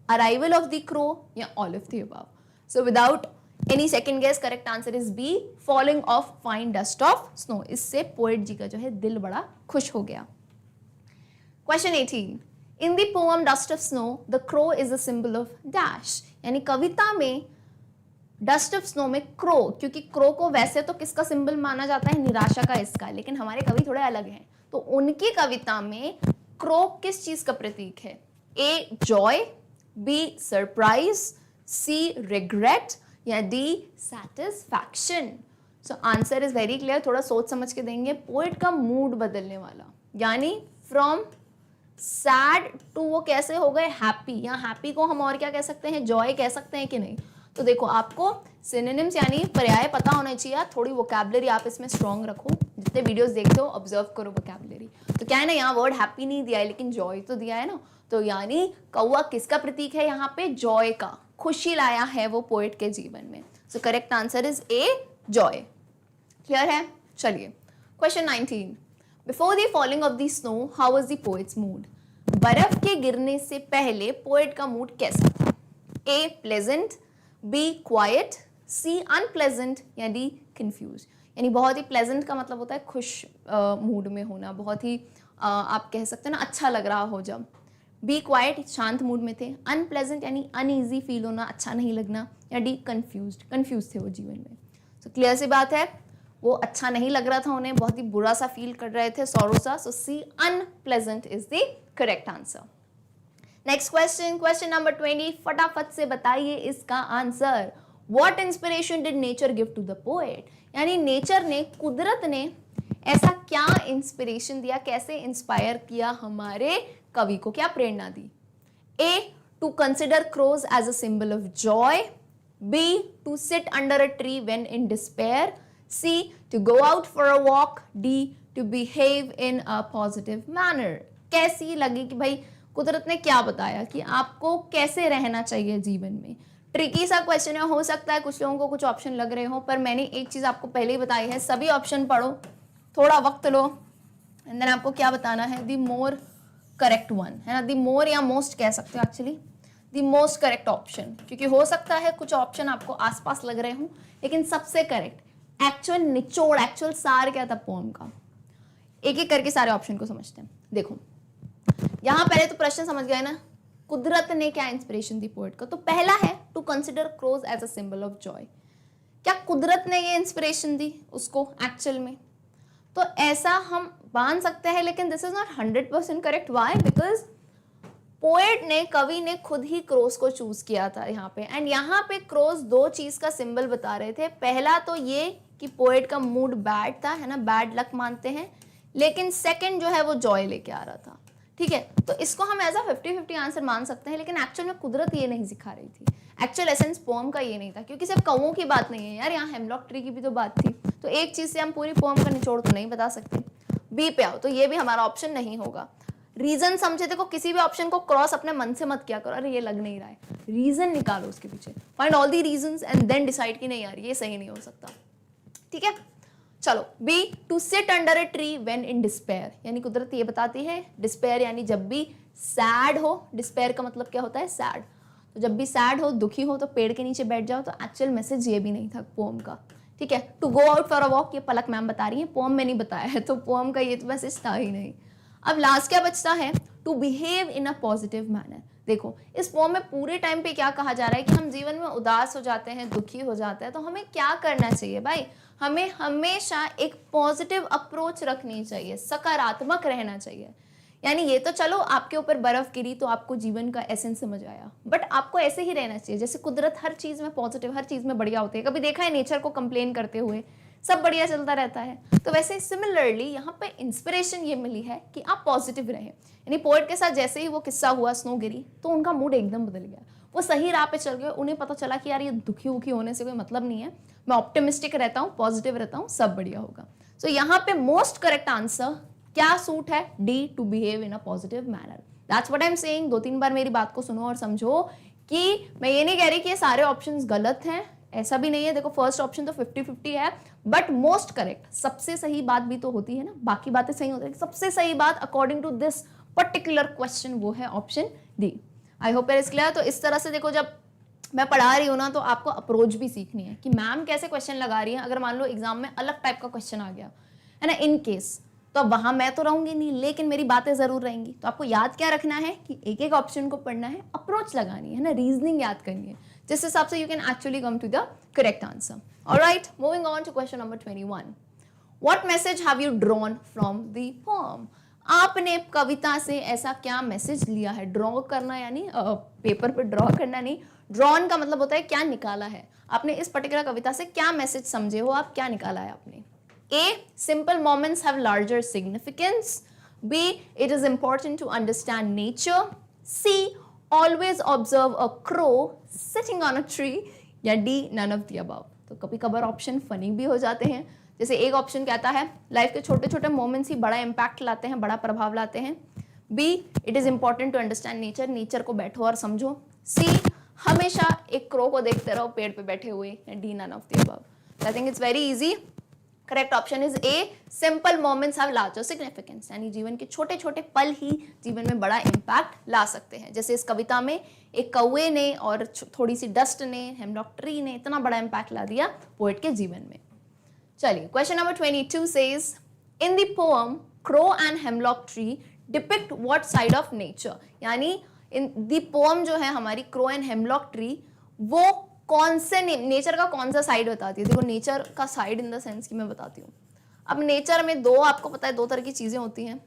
arrival of the crow, या all of the above? So without any second guess correct answer is B, falling of fine dust of snow. इससे poet ji का जो है दिल बड़ा खुश हो गया। Question 18. In the poem Dust of Snow, the crow is a symbol of dash. यानी कविता में डस्ट ऑफ स्नो में क्रो, क्योंकि क्रो को वैसे तो किसका सिंबल माना जाता है? निराशा का, इसका, लेकिन हमारे कवि थोड़े अलग हैं, तो उनकी कविता में क्रो किस चीज का प्रतीक है? ए, जॉय, बी, सरप्राइज, सी, रिग्रेट, या D, satisfaction? So answer is very clear, थोड़ा सोच समझ के देंगे। पोएट का मूड बदलने वाला, यानी फ्रॉम सैड टू वो कैसे हो गए हैप्पी, या हैप्पी को हम और क्या कह सकते हैं? जॉय कह सकते हैं कि नहीं? तो देखो आपको सिनोनिम्स यानी पर्याय पता होने चाहिए, थोड़ी वोकैबुलरी आप इसमें स्ट्रॉन्ग रखो, जितने वीडियोस देखते हो ऑब्जर्व करो वोकैबुलरी। तो क्या है ना, यहाँ वर्ड हैप्पी नहीं दिया है लेकिन जॉय तो दिया है ना, तो यानी कौवा किसका प्रतीक है यहाँ पे? जॉय का, खुशी लाया है वो पोएट के जीवन में। सो correct answer is a, Joy. Clear है? चलिए question 19, before the falling of the snow how was the poet's mood? बर्फ के गिरने से पहले पोएट का मूड कैसा था? ए, प्लेजेंट, बी, क्वाइट, सी, अनप्लेजेंट, या डी, कंफ्यूज? यानी बहुत ही प्लेजेंट का मतलब होता है खुश मूड में होना, बहुत ही आप कह सकते हैं ना अच्छा लग रहा हो जब। बी, क्वाइट, शांत मूड में थे। अनप्लेजेंट यानी अनईजी फील होना, अच्छा नहीं लगना, या डी, कंफ्यूज थे वो जीवन में। तो क्लियर सी बात है, वो अच्छा नहीं लग रहा था उन्हें, बहुत ही बुरा सा फील कर रहे थे, सॉरो सा। So C, unpleasant is the correct answer. Next question, question number 20, फटाफट से बताइए इसका answer. What inspiration did nature give to the poet? यानी नेचर ने, कुदरत ने ऐसा क्या इंस्पिरेशन दिया, कैसे इंस्पायर किया हमारे कवि को, क्या प्रेरणा दी? A, to consider crows as a symbol of joy, B, to sit under a tree when in despair, C, to go out for a walk, D, to behave in a positive manner. कैसी लगी कि भाई कुदरत ने क्या बताया कि आपको कैसे रहना चाहिए जीवन में। ट्रिकी सा क्वेश्चन है, हो सकता है कुछ लोगों को कुछ ऑप्शन लग रहे हो, पर मैंने एक चीज़ आपको पहले ही बताई है, सभी ऑप्शन पढ़ो, थोड़ा वक्त लो, एंड देन आपको क्या बताना है, द मोर करेक्ट वन, है ना, द मोर या मोस्ट कह सकते हो actually, the most correct option, क्योंकि हो सकता है कुछ ऑप्शन आपको आसपास लग रहे हों, लेकिन सबसे करेक्ट एक्चुअल निचोड़, एक्चुअल सार क्या था पोएम का। एक एक करके सारे ऑप्शन को समझते हैं। देखो यहां पहले तो प्रश्न समझ गए ना, कुदरत ने क्या इंस्पिरेशन दी पोएट को। तो पहला है to consider crows as a symbol of joy. क्या कुदरत ने ये इंस्पिरेशन दी उसको एक्चुअल में? तो ऐसा हम मान सकते हैं, लेकिन this is not 100% correct. Why? Because poet ने, कवि ने खुद ही क्रोस को चूज किया था यहाँ पे, एंड यहाँ पे क्रोस दो चीज का सिंबल बता रहे थे। पहला तो ये कि पोएट का मूड बैड था, है ना, बैड लक मानते हैं, लेकिन सेकंड जो है वो जॉय लेके आ रहा था। ठीक है, तो इसको हम एज अ 50-50 आंसर मान सकते हैं, लेकिन एक्चुअल में कुदरत ये नहीं सिखा रही थी, एक्चुअल एसेंस पोएम का ये नहीं था, क्योंकि सिर्फ कौओं की बात नहीं है यार, यहाँ हेमलॉक ट्री की भी तो बात थी। तो एक चीज से हम पूरी पोएम का निचोड़ तो नहीं बता सकते। बी पे आओ, तो ये भी हमारा ऑप्शन नहीं होगा। रीजन समझे, देखो किसी भी ऑप्शन को क्रॉस अपने मन से मत किया करो, अरे ये लग नहीं रहा है, रीजन निकालो उसके पीछे, find all the reasons and then decide कि नहीं यार ये सही नहीं हो सकता। ठीक है, चलो B, to sit under a tree when in despair, यानी कुदरत ये बताती है डिस्पेयर यानी जब भी सैड हो, डिस्पेयर का मतलब क्या होता है, सैड, तो जब भी सैड हो, दुखी हो, तो पेड़ के नीचे बैठ जाओ। तो एक्चुअल मैसेज ये भी नहीं था पोएम का। ठीक है, to go out for a walk, ये पलक मैम बता रही है, पोएम में नहीं बताया है, तो पोएम का ये तो मैसेज था ही नहीं। अब लास्ट क्या बचता है, to behave in a positive manner. देखो इस पोएम में पूरे टाइम पे क्या कहा जा रहा है कि हम जीवन में उदास हो जाते हैं, दुखी हो जाते हैं, तो हमें क्या करना चाहिए भाई, हमें हमेशा एक पॉजिटिव अप्रोच रखनी चाहिए, सकारात्मक रहना चाहिए। यानी ये तो चलो आपके ऊपर बर्फ गिरी तो आपको जीवन का एसेंस समझ आया, बट आपको ऐसे ही रहना चाहिए जैसे कुदरत हर चीज में पॉजिटिव, हर चीज में बढ़िया होती है। कभी देखा है नेचर को कंप्लेन करते हुए? सब बढ़िया चलता रहता है। तो वैसे सिमिलरली यहाँ पे इंस्पिरेशन ये मिली है कि आप पॉजिटिव रहें। यानी पोएट के साथ जैसे ही वो किस्सा हुआ, स्नो गिरी, तो उनका मूड एकदम बदल गया, वो सही राह पे चल गए, उन्हें पता चला कि यार ये दुखी उखी होने से कोई मतलब नहीं है, मैं ऑप्टिमिस्टिक रहता हूँ, पॉजिटिव रहता हूँ, सब बढ़िया होगा। सो यहाँ पे मोस्ट करेक्ट आंसर क्या सूट है, D, to behave in a positive manner. That's what I am saying. 2-3 बार मेरी बात को सुनो और समझो कि मैं ये नहीं कह रही कि ये सारे ऑप्शंस गलत हैं, ऐसा भी नहीं है। देखो फर्स्ट ऑप्शन तो 50-50 है, बट मोस्ट करेक्ट, सबसे सही बात भी तो होती है ना, बाकी बातें सही होती है, सबसे सही बात according to this particular question वो है option D. I hope it is clear. तो इस तरह से देखो, जब मैं पढ़ा रही हूँ ना, तो आपको अप्रोच भी सीखनी है कि मैम कैसे क्वेश्चन लगा रही है। अगर मान लो एग्जाम में अलग टाइप का क्वेश्चन आ गया है ना, इन केस, तो अब वहां मैं तो रहूंगी नहीं, लेकिन मेरी बातें जरूर रहेंगी। तो आपको याद क्या रखना है कि एक एक ऑप्शन को पढ़ना है, अप्रोच लगानी है ना, रीजनिंग याद करनी है, जिस हिसाब से you can actually come to the correct answer. Alright, moving on to question number 21। What message have you drawn from the poem? आपने कविता से ऐसा क्या मैसेज लिया है? ड्रॉ करना यानी पेपर पे ड्रॉ करना नहीं, ड्रॉन का मतलब होता है क्या निकाला है आपने इस पर्टिकुलर कविता से, क्या मैसेज समझे हो आप, क्या निकाला है आपने। A, simple moments have larger significance. B, it is important to understand nature. C, always observe a crow sitting on a tree. या D, none of the above. तो कभी कभार ऑप्शन फनी भी हो जाते हैं। जैसे एक ऑप्शन कहता है लाइफ के छोटे छोटे मोमेंट्स ही बड़ा इम्पैक्ट लाते हैं, बड़ा प्रभाव लाते हैं। B, it is important to understand nature. Nature को बैठो और समझो। C, हमेशा एक क्रो को देखते रहो पेड़ पे बैठे हुए। D, none of the above. I think it's very easy. Correct option is A, simple moments have larger significance, यानी जीवन के छोटे छोटे पल ही जीवन में बड़ा इम्पैक्ट ला सकते हैं। जैसे इस कविता में एक कौवे ने और थोड़ी सी डस्ट ने, हेमलॉक ट्री ने इतना बड़ा इम्पैक्ट ला दिया पोएट के जीवन में। चलिए question number 22 says, in the poem crow and hemlock tree depict what side of nature, यानी इन द पोएम जो है हमारी क्रो एंड हेमलॉक ट्री, वो कौन से नेचर का कौन सा साइड बताती है। देखो नेचर का साइड इन द सेंस कि मैं बताती हूँ, अब नेचर में दो, आपको पता है दो तरह की चीजें होती हैं।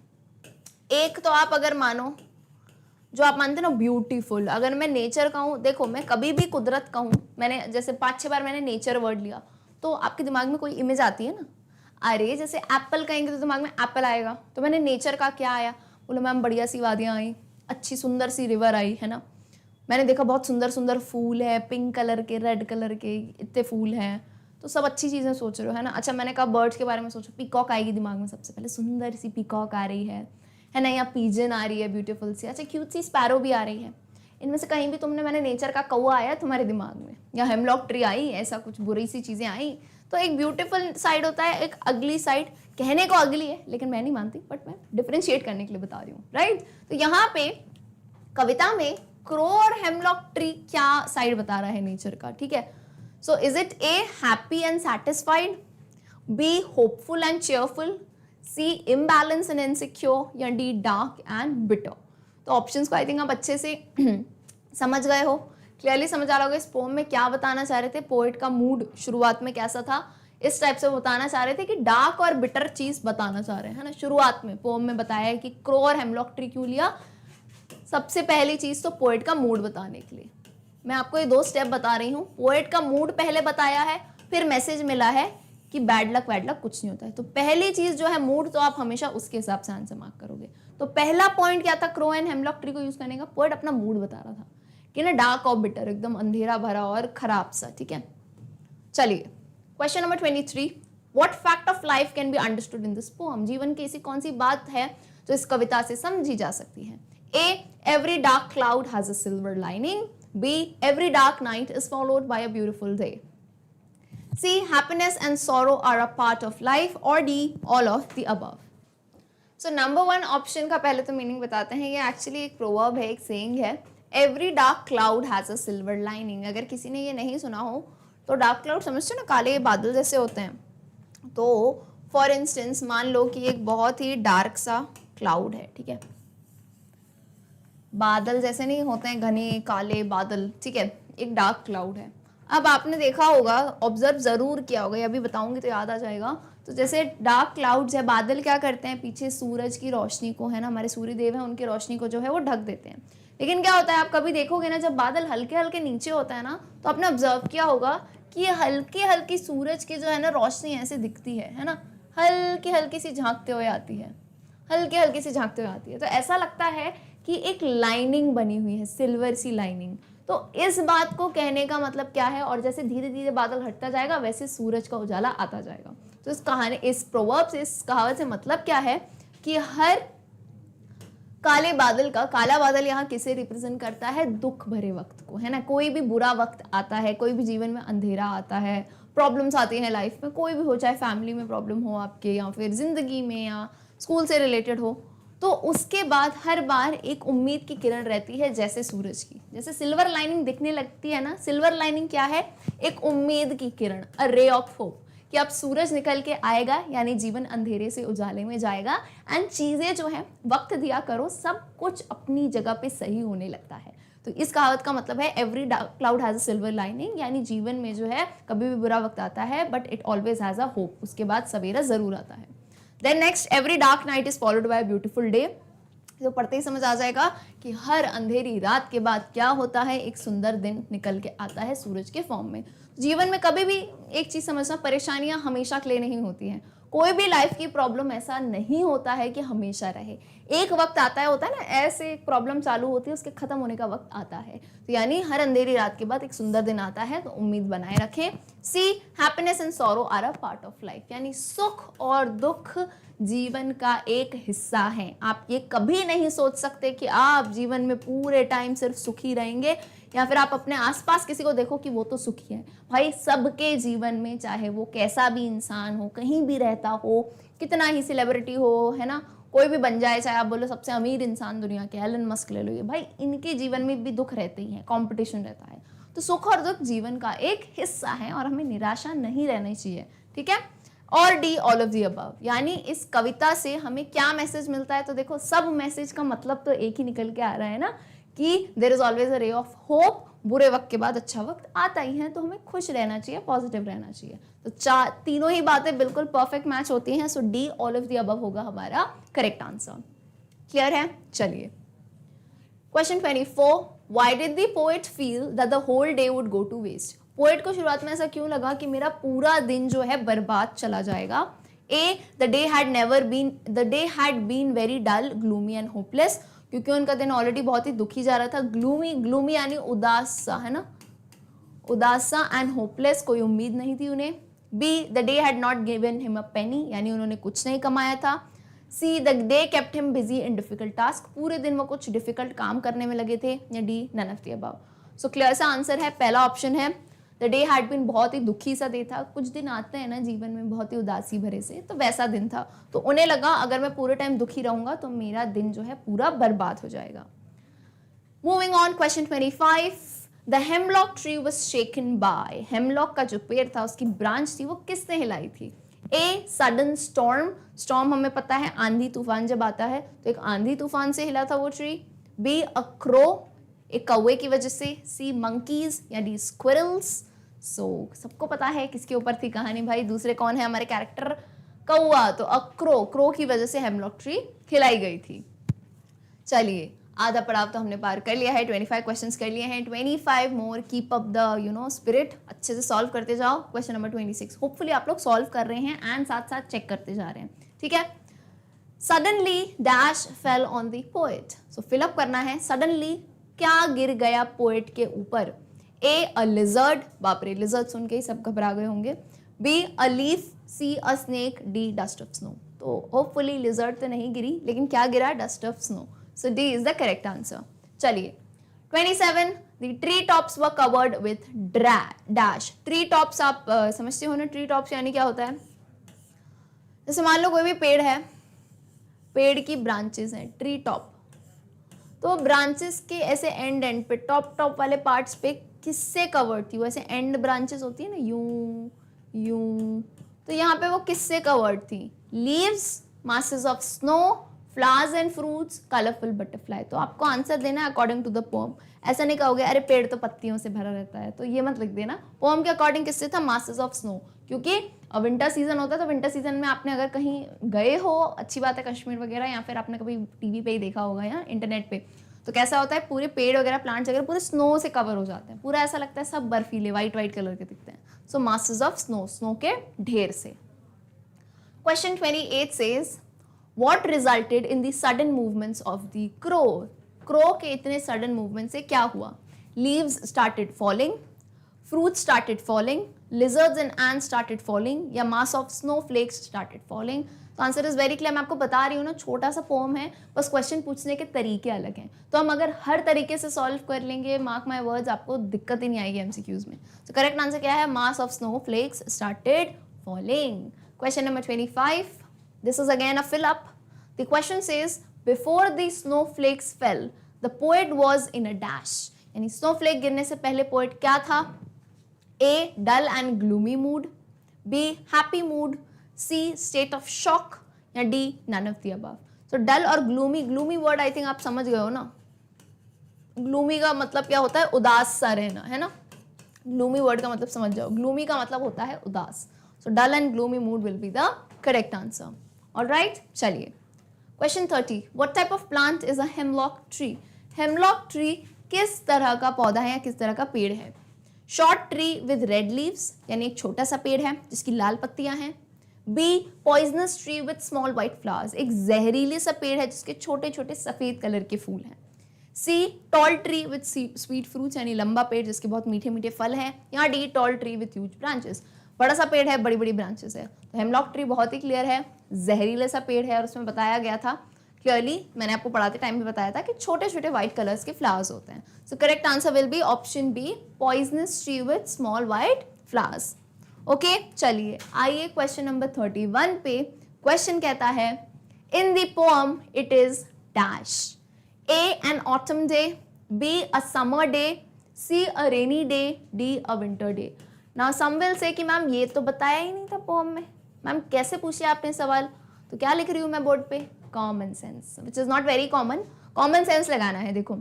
एक तो आप अगर मानो, जो आप मानते हो ना ब्यूटीफुल, अगर मैं नेचर कहूँ, देखो मैं कभी भी कुदरत कहूँ, मैंने जैसे 5-6 बार मैंने नेचर वर्ड लिया, तो आपके दिमाग में कोई इमेज आती है ना। अरे जैसे एप्पल कहेंगे तो दिमाग में एप्पल आएगा, तो मैंने नेचर का क्या आया, बोलो मैम बढ़िया सी वादियाँ आई, अच्छी सुंदर सी रिवर आई, है ना, मैंने देखा बहुत सुंदर सुंदर फूल है, पिंक कलर के, रेड कलर के, इतने फूल हैं, तो सब अच्छी चीज़ें सोच रहे हो, है ना। अच्छा मैंने कहा बर्ड्स के बारे में सोचो, पीकॉक आएगी दिमाग में सबसे पहले, सुंदर सी पीकॉक आ रही है है ना, या पीजन आ रही है ब्यूटीफुल सी, अच्छा क्यूट सी स्पैरो भी आ रही है, इनमें से कहीं भी तुमने, मैंने नेचर का कौवा आया तुम्हारे दिमाग में, या हेमलॉक ट्री आई, ऐसा कुछ बुरी सी चीजें आई। तो एक ब्यूटीफुल साइड होता है, एक अगली साइड। कहने को अगली है लेकिन मैं नहीं मानती, बट मैं डिफरेंशिएट करने के लिए बता रही हूँ, राइट। तो यहाँ पे कविता में क्रो और हेमलॉक ट्री क्या साइड बता रहा है नेचर का, ठीक है। So is it A happy and satisfied, B hopeful and cheerful, C imbalance and insecure, या डी डार्क एंड बिटर। तो ऑप्शंस को आई थिंक आप अच्छे से समझ गए हो, क्लियरली समझ आ रहा होगा इस पोम में क्या बताना चाह रहे थे। पोएट का मूड शुरुआत में कैसा था, इस टाइप से बताना चाह रहे थे कि डार्क और बिटर चीज बताना चाह रहे हैं, है ना। शुरुआत में पोम में बताया है कि क्रो और हेमलॉक ट्री क्यों लिया, सबसे पहली चीज तो पोएट का मूड बताने के लिए। मैं आपको ये 2 स्टेप बता रही हूँ, पोएट का मूड पहले बताया है, फिर मैसेज मिला है कि बैड लक वैड लक कुछ नहीं होता है। तो पहली चीज जो है मूड, तो आप हमेशा उसके हिसाब से आंसर मार्क करोगे। तो पहला पॉइंट क्या था क्रो एंड हेमलॉक ट्री को यूज करने का, पोएट अपना मूड बता रहा था कि ना डार्क और बिटर, एकदम अंधेरा भरा और खराब सा, ठीक है। चलिए question number 23, what fact of life can be understood in this poem. जीवन की ऐसी कौन सी बात है जो इस कविता से समझी जा सकती है। A, every dark cloud has a silver lining, B, every dark night is followed by a beautiful day, C, happiness and sorrow are a part of life, or D, all of the above. So number 1 option का पहले तो meaning बताते हैं। ये actually एक proverb है, एक saying है, every dark cloud has a silver lining. अगर किसी ने ये नहीं सुना हो तो डार्क क्लाउड समझते हो ना, काले बादल जैसे होते हैं। तो फॉर इंस्टेंस मान लो कि एक बहुत ही डार्क सा क्लाउड है, ठीक है, बादल जैसे नहीं होते हैं घने काले बादल, ठीक है, एक डार्क क्लाउड है। अब आपने देखा होगा, ऑब्जर्व जरूर किया होगा, अभी बताऊंगी तो याद आ जाएगा। तो जैसे डार्क क्लाउड्स है, बादल क्या करते हैं, पीछे सूरज की रोशनी को, है ना, हमारे सूर्य देव है, उनकी रोशनी को जो है वो ढक देते हैं। लेकिन क्या होता है, आप कभी देखोगे ना, जब बादल हल्के हल्के नीचे होता है ना, तो आपने ऑब्जर्व किया होगा कि ये हल्की हल्की सूरज की जो है ना रोशनी ऐसे दिखती है ना, हल्की हल्की सी झांकते हुए आती है, हल्की हल्की सी झांकते हुए आती है। तो ऐसा लगता है कि एक लाइनिंग बनी हुई है, सिल्वर सी लाइनिंग। तो इस बात को कहने का मतलब क्या है, और जैसे धीरे धीरे बादल हटता जाएगा वैसे सूरज का उजाला आता जाएगा। तो इस कहानी, इस प्रोवर्ब से, इस कहावत से मतलब क्या है कि हर काले बादल का, काला बादल यहाँ किसे रिप्रेजेंट करता है, दुख भरे वक्त को, है ना। कोई भी बुरा वक्त आता है, कोई भी जीवन में अंधेरा आता है, प्रॉब्लम्स आती हैं लाइफ में, कोई भी हो, चाहे फैमिली में प्रॉब्लम हो आपके, या फिर जिंदगी में, या स्कूल से रिलेटेड हो, तो उसके बाद हर बार एक उम्मीद की किरण रहती है, जैसे सूरज की, जैसे सिल्वर लाइनिंग दिखने लगती है ना। सिल्वर लाइनिंग क्या है, एक उम्मीद की किरण, अ रे ऑफ होप, कि अब सूरज निकल के आएगा, यानी जीवन अंधेरे से उजाले में जाएगा, एंड चीजें जो है वक्त दिया करो, सब कुछ अपनी जगह पे सही होने लगता है। तो इस कहावत का मतलब है every cloud has a silver lining, यानी जीवन में जो है कभी भी बुरा वक्त आता है but it always has a hope, उसके बाद सवेरा जरूर आता है। Then next, every dark night is followed by beautiful day. तो पढ़ते ही समझ आ जाएगा कि हर अंधेरी रात के बाद क्या होता है, एक सुंदर दिन निकल के आता है सूरज के फॉर्म में। जीवन में कभी भी एक चीज समझना, परेशानियां हमेशा के लिए नहीं होती हैं। कोई भी लाइफ की प्रॉब्लम ऐसा नहीं होता है कि हमेशा रहे। एक वक्त आता है, होता है ना, ऐसे एक प्रॉब्लम चालू होती है, उसके खत्म होने का वक्त आता है। तो यानी हर अंधेरी रात के बाद एक सुंदर दिन आता है, तो उम्मीद बनाए रखें। C, happiness and sorrow are a part of life, यानी सुख और दुख जीवन का एक हिस्सा है। आप ये कभी नहीं सोच सकते कि आप जीवन में पूरे टाइम सिर्फ सुखी रहेंगे, या फिर आप अपने आसपास किसी को देखो कि वो तो सुखी है। भाई सबके जीवन में, चाहे वो कैसा भी इंसान हो, कहीं भी रहता हो, कितना ही सेलिब्रिटी हो, है ना, कोई भी बन जाए, चाहे आप बोलो सबसे अमीर इंसान दुनिया के, एलन मस्क ले लो, ये भाई इनके जीवन में भी दुख रहते ही हैं, कंपटीशन रहता है। तो सुख और दुख जीवन का एक हिस्सा है और हमें निराशा नहीं रहनी चाहिए, ठीक है। और D, all of the above, यानी इस कविता से हमें क्या मैसेज मिलता है, तो देखो सब मैसेज का मतलब तो एक ही निकल के आ रहा है ना, कि there is always a ray of hope, बुरे वक्त के बाद अच्छा वक्त आता ही है, तो हमें खुश रहना चाहिए, पॉजिटिव रहना चाहिए। तो तीनों ही बातें बिल्कुल परफेक्ट मैच होती हैं। So D, all of the above होगा हमारा करेक्ट आंसर। क्लियर है? चलिए question 24, why did the poet feel that the whole day would go to waste. Poet को शुरुआत में ऐसा क्यों लगा कि मेरा पूरा दिन जो है बर्बाद चला जाएगा। A, the day had been very dull, gloomy and hopeless, क्योंकि उनका दिन ऑलरेडी बहुत ही दुखी जा रहा था। ग्लूमी यानी उदास सा, है ना, उदास सा, एंड होपलेस, कोई उम्मीद नहीं थी उन्हें। B, the day had not given him a penny, यानी उन्होंने कुछ नहीं कमाया था। C the day kept him busy in difficult task, पूरे दिन वो कुछ डिफिकल्ट काम करने में लगे थे, या D none of the above. So clear सा आंसर है पहला ऑप्शन है, द डे हैड बीन, बहुत ही दुखी सा डे था। कुछ दिन आते हैं ना जीवन में बहुत ही उदासी भरे से, तो वैसा दिन था। तो उन्हें लगा अगर मैं पूरे टाइम दुखी रहूंगा तो मेरा दिन जो है पूरा बर्बाद हो जाएगा। Moving on, question 25, the hemlock tree was shaken by, hemlock का जो पेड़ था उसकी ब्रांच थी वो किसने हिलाई थी? ए सडन स्टॉर्म, स्टॉर्म हमें पता है आंधी तूफान जब आता है, तो एक आंधी तूफान से हिला था वो ट्री। बी अ क्रो, एक कौवे की वजह से। सी मंकीज या डी स्क्विरल्स। सो सबको पता है किसके ऊपर थी कहानी भाई, दूसरे कौन है हमारे कैरेक्टर? कौवा। तो अ क्रो, क्रो की वजह से हेमलॉक ट्री हिलाई गई थी। चलिए आधा पड़ाव तो हमने पार कर लिया है, 25 क्वेश्चंस कर लिए हैं, 25 मोर, कीप अप द स्पिरिट, अच्छे से सॉल्व करते जाओ। क्वेश्चन नंबर 26, होपफुली आप लोग सॉल्व कर रहे हैं एंड साथ साथ चेक करते जा रहे हैं, ठीक है। Suddenly dash fail on the poet, so fill up करना है, सडनली क्या गिर गया पोएट के ऊपर? ए अ लिजर्ड, बाप रे लिजर्ड सुन के ही सब घबरा गए होंगे। B a leaf, C a snake, D dust of snow. तो होपफुली लिजर्ड तो नहीं गिरी, लेकिन क्या गिरा? Dust of snow. So D is the correct answer. चलिए 27, the tree tops were covered with dash. Tree tops आप समझते हो ना, tree tops यानी क्या होता है? जैसे मान लो कोई भी पेड़ है, पेड़ की ब्रांचेस हैं, ट्री टॉप, तो ब्रांचेस के ऐसे एंड पे, टॉप वाले पार्ट्स पे किससे कवर्ड थी? वो ऐसे एंड ब्रांचेस होती है ना, यूं यूं, तो यहाँ पे वो किससे कवर्ड थी? Leaves, masses of snow, flowers and fruits, colourful butterfly. तो आपको आंसर देना है अकॉर्डिंग टू द पोम। ऐसा नहीं कहोगे अरे पेड़ तो पत्तियों से भरा रहता है, तो ये मत लिख देना। पोम के अकॉर्डिंग किससे था? मासेस ऑफ स्नो, क्योंकि विंटर सीजन होता है, तो विंटर सीजन में आपने अगर कहीं गए हो, अच्छी बात है कश्मीर वगैरह, या फिर आपने कभी टीवी पे ही देखा होगा या इंटरनेट पे, तो कैसा होता है पूरे पेड़ वगैरह प्लांट्स वगैरह पूरे स्नो से कवर हो जाते हैं, पूरा ऐसा लगता है सब बर्फीले वाइट कलर के दिखते हैं। सो मासेस ऑफ स्नो, स्नो के ढेर से। Question 28 says What resulted in the sudden movements of the crow? Crow के इतने sudden movement से क्या हुआ? Leaves started falling, fruits started falling, lizards and ants started falling, या mass of snowflakes started falling. तो आंसर इज वेरी क्लियर, मैं आपको बता रही हूँ ना, छोटा सा पोम है, बस क्वेश्चन पूछने के तरीके अलग हैं। तो हम अगर हर तरीके से सॉल्व कर लेंगे, मार्क माई वर्ड्स, आपको दिक्कत ही नहीं आएगी एमसीक्यूज में। तो करेक्ट आंसर क्या है? Mass of snowflakes started falling. Question number 25. This is again a fill up. The question says, before the snowflakes fell, the poet was in a dash. यानी snowflake गिरने से पहले poet क्या था? A. Dull and gloomy mood. B. Happy mood. C. State of shock. या D. None of the above. So dull और gloomy word I think आप समझ गए हो ना। gloomy का मतलब क्या होता है? उदास सा रहना, है ना। gloomy word का मतलब समझ जाओ, gloomy का मतलब होता है उदास। So dull and gloomy mood will be the correct answer. All right, चलिए। Question 30. What type of plant is a hemlock tree? Hemlock tree किस तरह का पौधा है या किस तरह का पेड़ है? Short tree with red leaves, यानी एक छोटा सा पेड़ है जिसकी लाल पत्तियां हैं। B. Poisonous tree with small white flowers, एक जहरीले सा पेड़ है जिसके छोटे छोटे सफेद कलर के फूल हैं। C. Tall tree with sweet fruits, यानी लंबा पेड़ जिसके बहुत मीठे मीठे फल हैं। या D. Tall tree with huge branches, बड़ा सा पेड़ है, बड़ी बड़ी ब्रांचेस है। तो हेमलॉक ट्री बहुत ही क्लियर है, जहरीले सा पेड़ है, और उसमें बताया गया था क्लियरली, मैंने आपको पढ़ाते टाइम भी बताया था कि छोटे छोटे व्हाइट कलर्स के फ्लावर्स होते हैं। So correct answer will be option B, poisonous tree with small white flowers. Okay, चलिए आइए क्वेश्चन नंबर 31 पे। क्वेश्चन कहता है, in the poem it is dash, A an autumn day, B a summer day, C a rainy day, D a winter day. ना some will say कि ma'am ये तो बताया ही नहीं था पोम में, मैम कैसे पूछे आपने सवाल? तो क्या लिख रही हूँ मैं बोर्ड पे? Common sense, which is not very common. Common sense लगाना है। देखो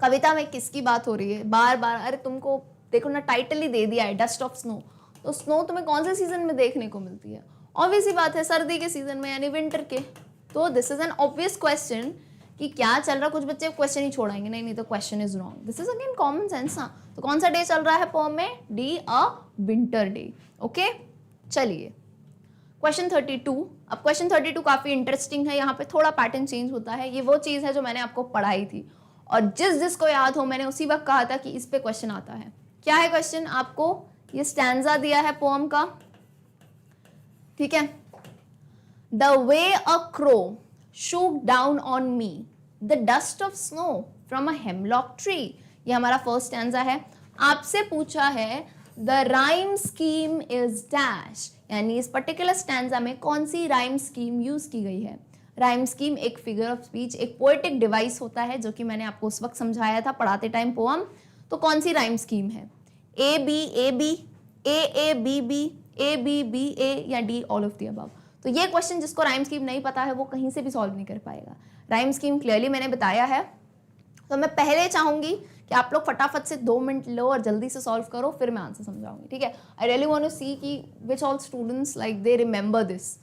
कविता में किसकी बात हो रही है बार बार? अरे तुमको देखो ना, टाइटल ही दे दिया है डस्ट ऑफ स्नो, तो स्नो तुम्हें कौन से सीजन में देखने को मिलती है? ऑब्वियस ही बात है, सर्दी के सीजन में, यानी विंटर के। तो this is an obvious question कि क्या चल रहा। कुछ बच्चे क्वेश्चन ही छोड़ाएंगे, नहीं तो question is wrong. This is again common sense ना। तो कौन सा डे चल रहा है पोम में? D a winter day. Okay, चलिए क्वेश्चन 32। अब क्वेश्चन 32 काफी इंटरेस्टिंग है, यहाँ पे थोड़ा पैटर्न चेंज होता है। ये वो चीज है जो मैंने आपको पढ़ाई थी, और जिसको याद हो मैंने उसी वक्त कहा था कि इस पे क्वेश्चन आता है। क्या है क्वेश्चन? आपको ये स्टैंजा दिया है पोम का, ठीक है। The way a crow shook down on me the dust of snow from a hemlock tree. ये हमारा फर्स्ट स्टैंजा है। आपसे पूछा है the rhyme scheme is dash, यानी इस पर्टिकुलर स्टैंजा में कौन सी राइम स्कीम यूज की गई है। राइम स्कीम एक फिगर ऑफ स्पीच, एक पोएटिक डिवाइस होता है, जो कि मैंने आपको उस वक्त समझाया था पढ़ाते टाइम पोअम। तो कौन सी राइम स्कीम है? A B, A B B, A B A, या D all of the above. तो ये क्वेश्चन जिसको राइम स्कीम नहीं पता है वो कहीं से भी सॉल्व नहीं कर पाएगा। राइम स्कीम क्लियरली मैंने बताया है। तो मैं पहले चाहूंगी कि आप लोग फटाफट से 2 मिनट लो और जल्दी से सॉल्व करो, फिर मैं आंसर समझाऊंगी, ठीक है। आई रियली वांट टू सी कि which all students like they remember this.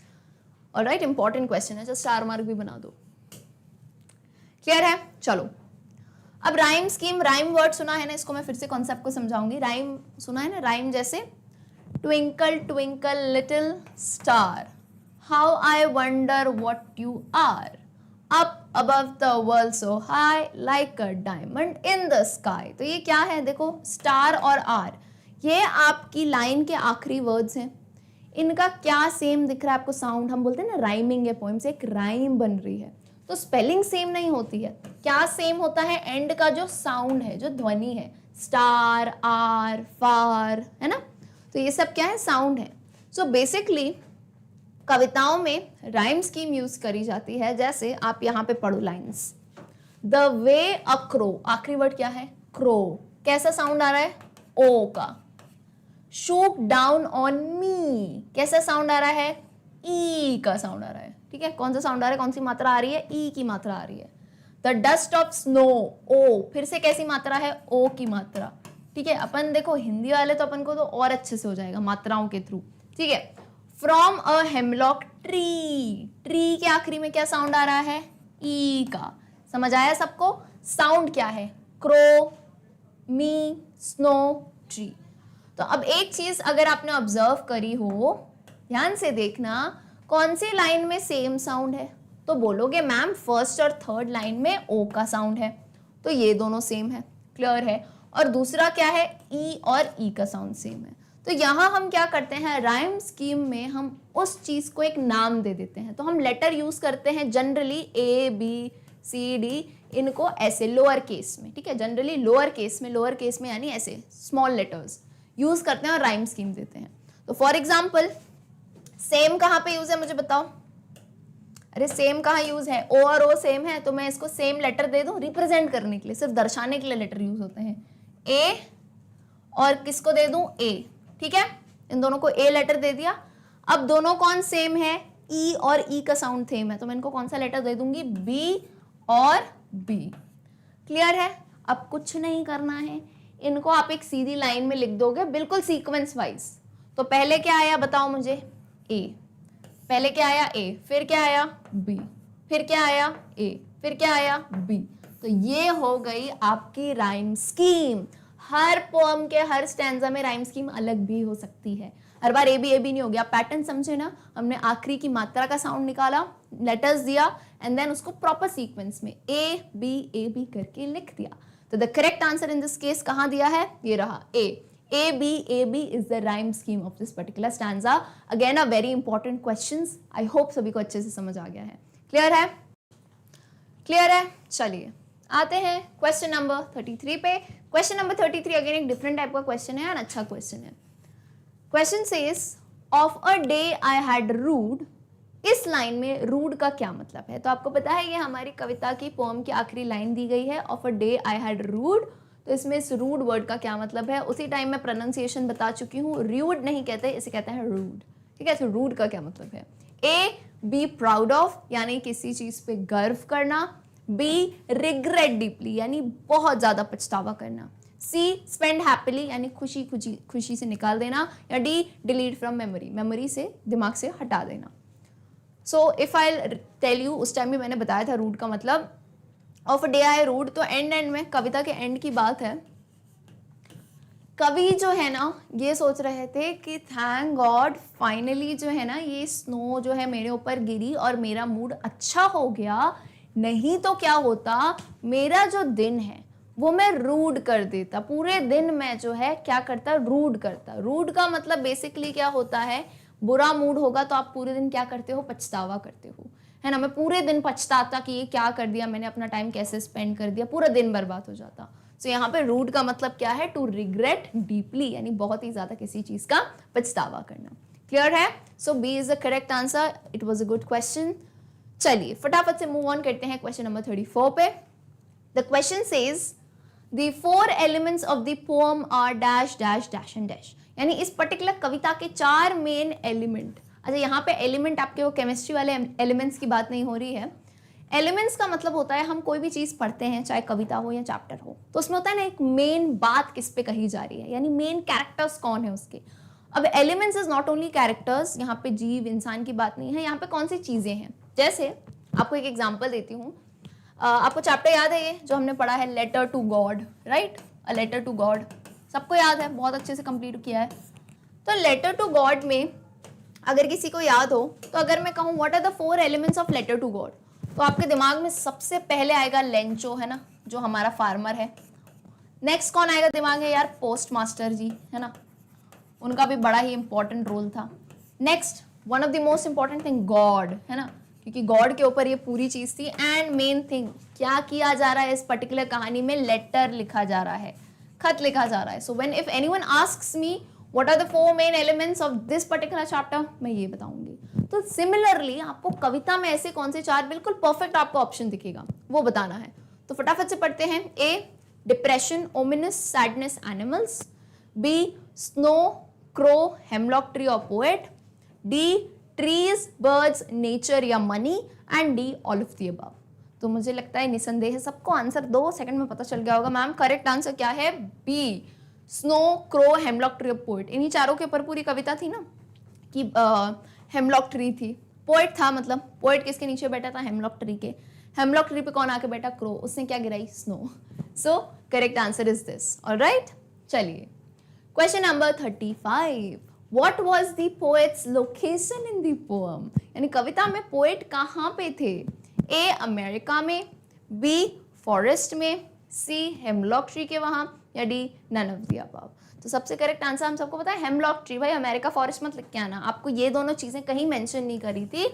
Alright, important question है, जस्ट स्टार मार्क भी बना दो। क्लियर है? चलो, अब राइम स्कीम, राइम वर्ड सुना है ना, इसको मैं फिर से कॉन्सेप्ट को समझाऊंगी। राइम सुना है ना, राइम जैसे twinkle twinkle little star, how I wonder what you are, up above the world so high like a diamond in the sky. तो ये क्या है? देखो, स्टार और आर, ये आपकी लाइन के आखिरी वर्ड्स हैं। इनका क्या सेम दिख रहा है आपको? साउंड। हम बोलते हैं ना राइमिंग है पोइम से, एक राइम बन रही है, तो स्पेलिंग सेम नहीं होती है। क्या सेम होता है? एंड का जो साउंड है, जो ध्वनि है, स्टार, आर, फार, है ना। तो ये सब क्या है? साउंड है। सो बेसिकली कविताओं में राइम स्कीम यूज करी जाती है। जैसे आप यहाँ पे पढ़ो lines, the way a crow, आखिरी वर्ड क्या है? क्रो। कैसा साउंड आ रहा है? ओ का। शूक डाउन ऑन मी, कैसा साउंड आ रहा है? ई का साउंड आ रहा है, ठीक है। कौन सा साउंड आ रहा है? कौन सी मात्रा आ रही है? ई की मात्रा आ रही है। द डस्ट ऑफ स्नो, ओ, फिर से कैसी मात्रा है? ओ की मात्रा, ठीक है। अपन देखो हिंदी वाले तो अपन को तो और अच्छे से हो जाएगा मात्राओं के थ्रू, ठीक है। From a hemlock tree, tree के आखिरी में क्या साउंड आ रहा है? ई का। समझ आया सबको? साउंड क्या है? क्रो, मी, स्नो, ट्री। तो अब एक चीज अगर आपने ऑब्जर्व करी हो, ध्यान से देखना, कौन सी लाइन में सेम साउंड है? तो बोलोगे मैम फर्स्ट और थर्ड लाइन में ओ का साउंड है, तो ये दोनों सेम है, क्लियर है। और दूसरा क्या है? ई और ई का साउंड सेम है। तो यहाँ हम क्या करते हैं, राइम स्कीम में हम उस चीज को एक नाम दे देते हैं। तो हम लेटर यूज करते हैं generally, A B C D, इनको ऐसे लोअर केस में, ठीक है। जनरली लोअर केस में यानी ऐसे स्मॉल लेटर्स यूज करते हैं और राइम स्कीम देते हैं। तो फॉर एग्जाम्पल, सेम कहाँ पे यूज है मुझे बताओ? अरे सेम कहाँ यूज है? ओ और ओ सेम है, तो मैं इसको सेम लेटर दे दूं रिप्रेजेंट करने के लिए, सिर्फ दर्शाने के लिए लेटर यूज होते हैं। ए और किसको दे दूं? ए, ठीक है। इन दोनों को ए लेटर दे दिया। अब दोनों कौन सेम है? ई और ई का साउंड सेम है, तो मैं इनको कौन सा लेटर दे दूंगी? बी और बी। क्लियर है? अब कुछ नहीं करना है, इनको आप एक सीधी लाइन में लिख दोगे, बिल्कुल सीक्वेंस वाइज। तो पहले क्या आया बताओ मुझे? ए। पहले क्या आया? ए, फिर क्या आया? बी, फिर क्या आया? ए, फिर क्या आया? बी। तो ये हो गई आपकी राइम स्कीम। हर पोएम के हर स्टैंजा में राइम स्कीम अलग भी हो सकती है। हर बार ए बी नहीं हो गया। पैटर्न समझे ना? हमने आखिरी की मात्रा का साउंड निकाला, लेटर्स दिया, एंड देन उसको प्रॉपर सीक्वेंस में ए बी करके लिख दिया। तो the correct answer in this case कहां दिया है? ये रहा, A B is the rhyme scheme of this particular stanza. Again a very important questions. I hope सभी को अच्छे से समझ आ गया है। क्लियर है? क्लियर है? चलिए आते हैं क्वेश्चन नंबर 33 पे। क्वेश्चन नंबर 33 अगेन एक डिफरेंट टाइप का क्वेश्चन है और अच्छा क्वेश्चन है। Question says of a day I had rued. इस लाइन में रूड का क्या मतलब है? तो आपको पता है ये हमारी कविता की पोएम की आखिरी लाइन दी गई है, of a day I had rued. तो इसमें इस रूड वर्ड का क्या मतलब है? उसी टाइम में प्रोनाउंसिएशन बता चुकी हूँ, रूड नहीं कहते, इसे कहते हैं रूड, ठीक है। तो रूड का क्या मतलब है? ए, बी प्राउड ऑफ, यानी किसी चीज पे गर्व करना। बी, रिग्रेट डीपली, यानी बहुत ज्यादा पछतावा करना। सी, स्पेंड हैप्पीली, यानी खुशी से निकाल देना। या D, delete from memory, memory से, दिमाग से हटा देना। So if I tell you, उस टाइम भी मैंने बताया था रूड का मतलब, of a day I rued. तो एंड में, कविता के एंड की बात है। कवि जो है ना, ये सोच रहे थे कि थैंक गॉड फाइनली जो है ना ये स्नो जो है मेरे ऊपर गिरी और मेरा मूड अच्छा हो गया, नहीं तो क्या होता, मेरा जो दिन है वो मैं रूड कर देता। पूरे दिन मैं जो है क्या करता? रूड करता। रूड का मतलब बेसिकली क्या होता है? बुरा मूड होगा तो आप पूरे दिन क्या करते हो, पछतावा करते हो, है ना। मैं पूरे दिन पछताता कि ये क्या कर दिया मैंने, अपना टाइम कैसे स्पेंड कर दिया, पूरा दिन बर्बाद हो जाता। सो यहाँ पे रूड का मतलब क्या है, टू रिग्रेट डीपली, यानी बहुत ही ज्यादा किसी चीज का पछतावा करना। क्लियर है? So B is the correct answer. It was a good question. चलिए फटाफट से मूव ऑन करते हैं क्वेश्चन नंबर 34 पे। The question says the 4 elements of the poem are dash dash dash and dash, यानी इस पर्टिकुलर कविता के 4 मेन एलिमेंट। अच्छा, यहाँ पे एलिमेंट आपके वो केमिस्ट्री वाले एलिमेंट्स की बात नहीं हो रही है। एलिमेंट्स का मतलब होता है हम कोई भी चीज पढ़ते हैं, चाहे कविता हो या चैप्टर हो, तो उसमें होता है ना एक मेन बात किस पे कही जा रही है, यानी मेन कैरेक्टर्स कौन है उसके। अब elements is not only characters, यहाँ पे जीव इंसान की बात नहीं है, यहाँ पे कौन सी चीजें हैं। जैसे आपको एक एग्जाम्पल देती हूँ। आपको चैप्टर याद है ये जो हमने पढ़ा है, letter to God, right, a letter to God, सबको याद है, बहुत अच्छे से कंप्लीट किया है। तो लेटर टू गॉड में अगर किसी को याद हो, तो अगर मैं कहूँ what are the 4 elements of letter to God, तो आपके दिमाग में सबसे पहले आएगा लेंचो, है ना, जो हमारा फार्मर है। नेक्स्ट कौन आएगा दिमाग में यार, पोस्ट मास्टर जी, है ना, उनका भी बड़ा ही इंपॉर्टेंट रोल था। Next one of the most important thing God, है ना, क्योंकि गॉड के ऊपर ये पूरी चीज थी। एंड मेन थिंग क्या किया जा रहा है इस पर्टिकुलर कहानी में, लेटर लिखा जा रहा है, खत लिखा जा रहा है। So when if anyone asks me what are the 4 main elements of this particular chapter, मैं ये बताऊंगी। तो सिमिलरली आपको कविता में ऐसे कौन से 4 बिल्कुल परफेक्ट आपको ऑप्शन दिखेगा, वो बताना है। तो फटाफट से पढ़ते हैं। A depression, ominous, sadness, animals. B snow, crow, hemlock tree और poet. D trees, birds, nature या money. And D all of the above. तो मुझे लगता है निसंदेह सबको आंसर 2 सेकंड में पता चल गया होगा। मैम करेक्ट आंसर क्या है, B snow, crow, hemlock tree और पोएट। इन्हीं चारों के ऊपर पूरी कविता थी ना, कि हेमलॉक ट्री थी, पोएट था, मतलब पोएट किसके नीचे बैठा था, हेमलॉक ट्री के। हेमलॉक ट्री पे कौन आके बैठा, क्रो, उसने क्या गिराई, snow. So correct answer is this. Alright, चलिए question number 35। What was the poet's location in the poem? यानी कविता में पोएट कहाँ पे थे। ए अमेरिका में, बी फॉरेस्ट में, सी हेमलॉक ट्री के वहां, या D none of the above. तो सबसे करेक्ट आंसर हम सबको पता है, हेमलॉक ट्री। भाई अमेरिका फॉरेस्ट मत लिख के आना, आपको ये दोनों चीजें कहीं मेंशन नहीं करी थी,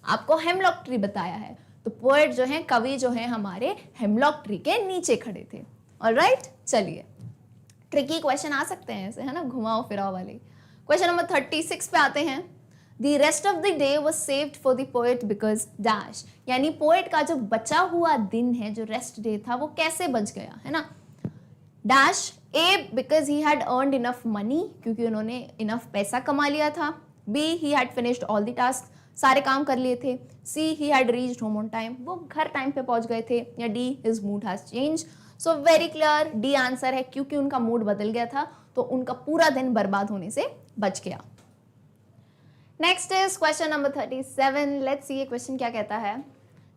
आपको हेमलॉक ट्री बताया है। तो पोएट जो है, कवि जो है हमारे, हेमलॉक ट्री के नीचे खड़े थे। ऑलराइट, चलिए ट्रिकी क्वेश्चन आ सकते हैं ऐसे, है ना, घुमाओ फिराओ वाले। क्वेश्चन नंबर 36 पे आते हैं। The rest of the day was saved for the poet because dash, यानी पोएट का जो बचा हुआ दिन है, जो रेस्ट डे था, वो कैसे बच गया, है ना। Dash A because he had earned enough money, क्योंकि उन्होंने इनफ पैसा कमा लिया था। B he had finished all the task, सारे काम कर लिए थे। सी he had reached home on time, वो घर टाइम पे पहुंच गए थे। या D his mood has change. So very clear, D answer है, क्योंकि उनका मूड बदल गया था तो उनका पूरा दिन बर्बाद होने से बच गया। Next is question number 37। Let's see ये क्वेश्चन क्या कहता है।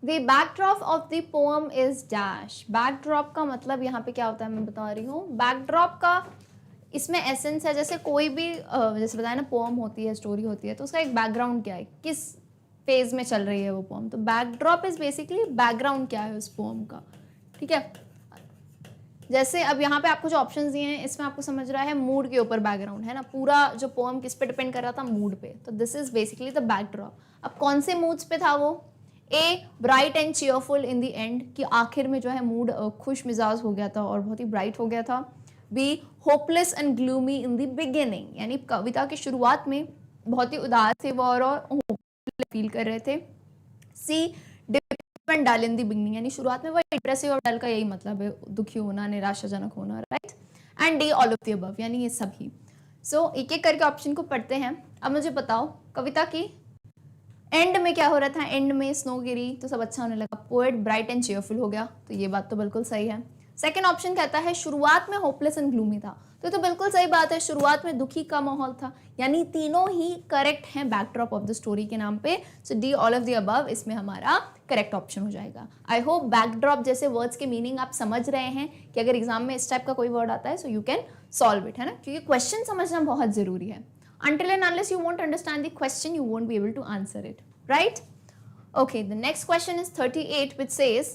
The backdrop of the poem is dash. Backdrop का मतलब यहाँ पे क्या होता है, मैं बता रही हूँ। बैकड्रॉप का इसमें एसेंस है, जैसे कोई भी जैसे बताया ना, पोएम होती है, स्टोरी होती है, तो उसका एक बैकग्राउंड क्या है, किस फेज में चल रही है वो पोएम। तो बैकड्रॉप इज बेसिकली बैकग्राउंड क्या है उस पोएम का, ठीक है। जैसे अब यहाँ पे आपको जो ऑप्शंस दिए हैं, इसमें आपको समझ रहा है मूड के ऊपर बैकग्राउंड है ना, पूरा जो पोएम किस पे डिपेंड कर रहा था, मूड पे। तो this is basically the backdrop. अब कौन से मूड्स पे था वो। A bright and cheerful in the end, कि आखिर में जो है मूड खुश मिजाज हो गया था और बहुत ही ब्राइट हो गया था। B hopeless and gloomy in the beginning, यानी कविता की शुरुआत में बहुत ही उदास थे वो और फील कर रहे थे। सी डल इन दी बिगनिंग, यानी शुरुआत में वो डिप्रेसिव और डल का यही मतलब है, दुखी होना, निराशाजनक होना, right. And D all of the above, यानी ये सभी। सो एक एक करके ऑप्शन को पढ़ते हैं। अब मुझे बताओ कविता की एंड में क्या हो रहा था। एंड में स्नो गिरी तो सब अच्छा होने लगा, पोएट ब्राइट एंड चीयरफुल हो गया, तो ये बात तो बिल्कुल सही है। सेकेंड ऑप्शन कहता है शुरुआत में होपलेस एंड ग्लूमी था, तो बिल्कुल सही बात है, शुरुआत में दुखी का माहौल था, यानी तीनों ही करेक्ट हैं बैकड्रॉप ऑफ द स्टोरी के नाम पे। So D all of the above इसमें हमारा करेक्ट ऑप्शन हो जाएगा। आई होप बैकड्रॉप जैसे वर्ड्स के मीनिंग आप समझ रहे हैं, कि अगर एग्जाम में इस टाइप का कोई वर्ड आता है so you can solve it, है ना, क्योंकि क्वेश्चन समझना बहुत जरूरी है। Until and unless you won't understand the question, you won't be able to answer it, right? Okay, the next question is 38, which says,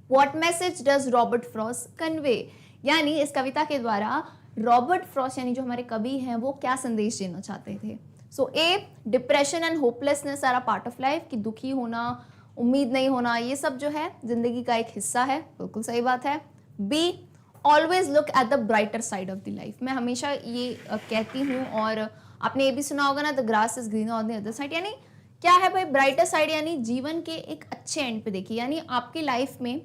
what message does Robert Frost convey? यानी इस कविता के द्वारा रॉबर्ट फ्रॉस्ट यानी जो हमारे कवि हैं वो क्या संदेश देना चाहते थे। So A, depression and hopelessness are a part of life, कि दुखी होना, उम्मीद नहीं होना, ये सब जो है जिंदगी का एक हिस्सा है, बिल्कुल सही बात है। B, always look at the brighter side of the life, मैं हमेशा ये कहती हूँ, और आपने ये भी सुना होगा ना, the grass is greener on the other side, यानी क्या है भाई ब्राइटर साइड, यानी जीवन के एक अच्छे एंड पे देखिए, यानी आपकी लाइफ में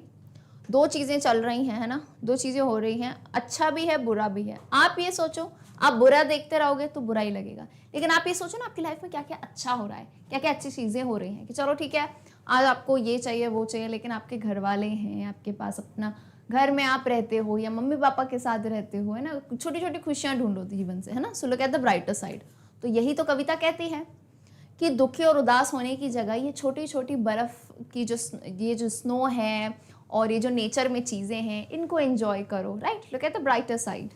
दो चीज़ें चल रही हैं, है ना, दो चीज़ें हो रही हैं, अच्छा भी है बुरा भी है। आप ये सोचो, आप बुरा देखते रहोगे तो बुरा ही लगेगा, लेकिन आप ये सोचो ना आपकी लाइफ में क्या क्या अच्छा हो रहा है, क्या क्या अच्छी चीज़ें हो रही हैं, कि चलो ठीक है आज आपको ये चाहिए वो चाहिए, लेकिन आपके घर वाले हैं, आपके पास अपना घर में आप रहते हो या मम्मी पापा के साथ रहते हो, है ना, छोटी छोटी खुशियाँ ढूंढो जीवन से, है ना। So look at the brighter side. तो यही तो कविता कहती है कि दुखी और उदास होने की जगह ये छोटी छोटी बर्फ़ की ये जो स्नो है और ये जो नेचर में चीज़ें हैं, इनको एंजॉय करो, right. Look at the brighter side.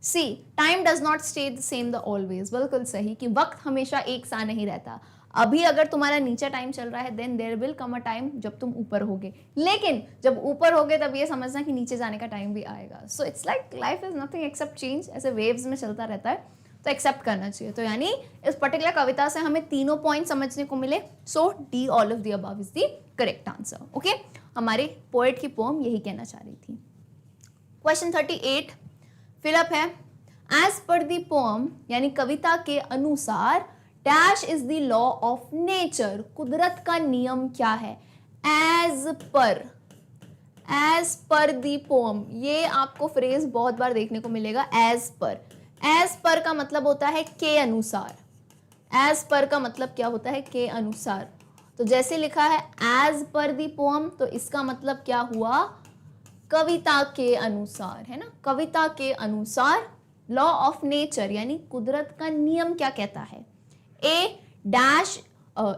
C, time does not stay the same the always, बिल्कुल सही, कि वक्त हमेशा एक सा नहीं रहता। अभी अगर तुम्हारा नीचे टाइम चल रहा है, then there will come a time जब तुम ऊपर होगे, लेकिन जब ऊपर होगे तब ये समझना कि नीचे जाने का टाइम भी आएगा। So it's like life is nothing accept change, ऐसे वेव्स में चलता रहता है, तो एक्सेप्ट करना चाहिए। तो यानी इस पर्टिकुलर कविता से हमें तीनों पॉइंट समझने को मिले। So D all of the above is the correct answer. Okay, हमारे पोएट की पोम यही कहना चाह रही थी। क्वेश्चन 38 फिलअप है। एज पर द पोम, यानी कविता के अनुसार, dash is the law of nature, कुदरत का नियम क्या है। एज पर दी पोम, ये आपको फ्रेज बहुत बार देखने को मिलेगा। एज पर का मतलब होता है के अनुसार। एज पर का मतलब क्या होता है, के अनुसार। तो जैसे लिखा है एज पर दी पोम, तो इसका मतलब क्या हुआ, कविता के अनुसार, है ना, कविता के अनुसार। लॉ ऑफ नेचर यानी कुदरत का नियम क्या कहता है। A dash,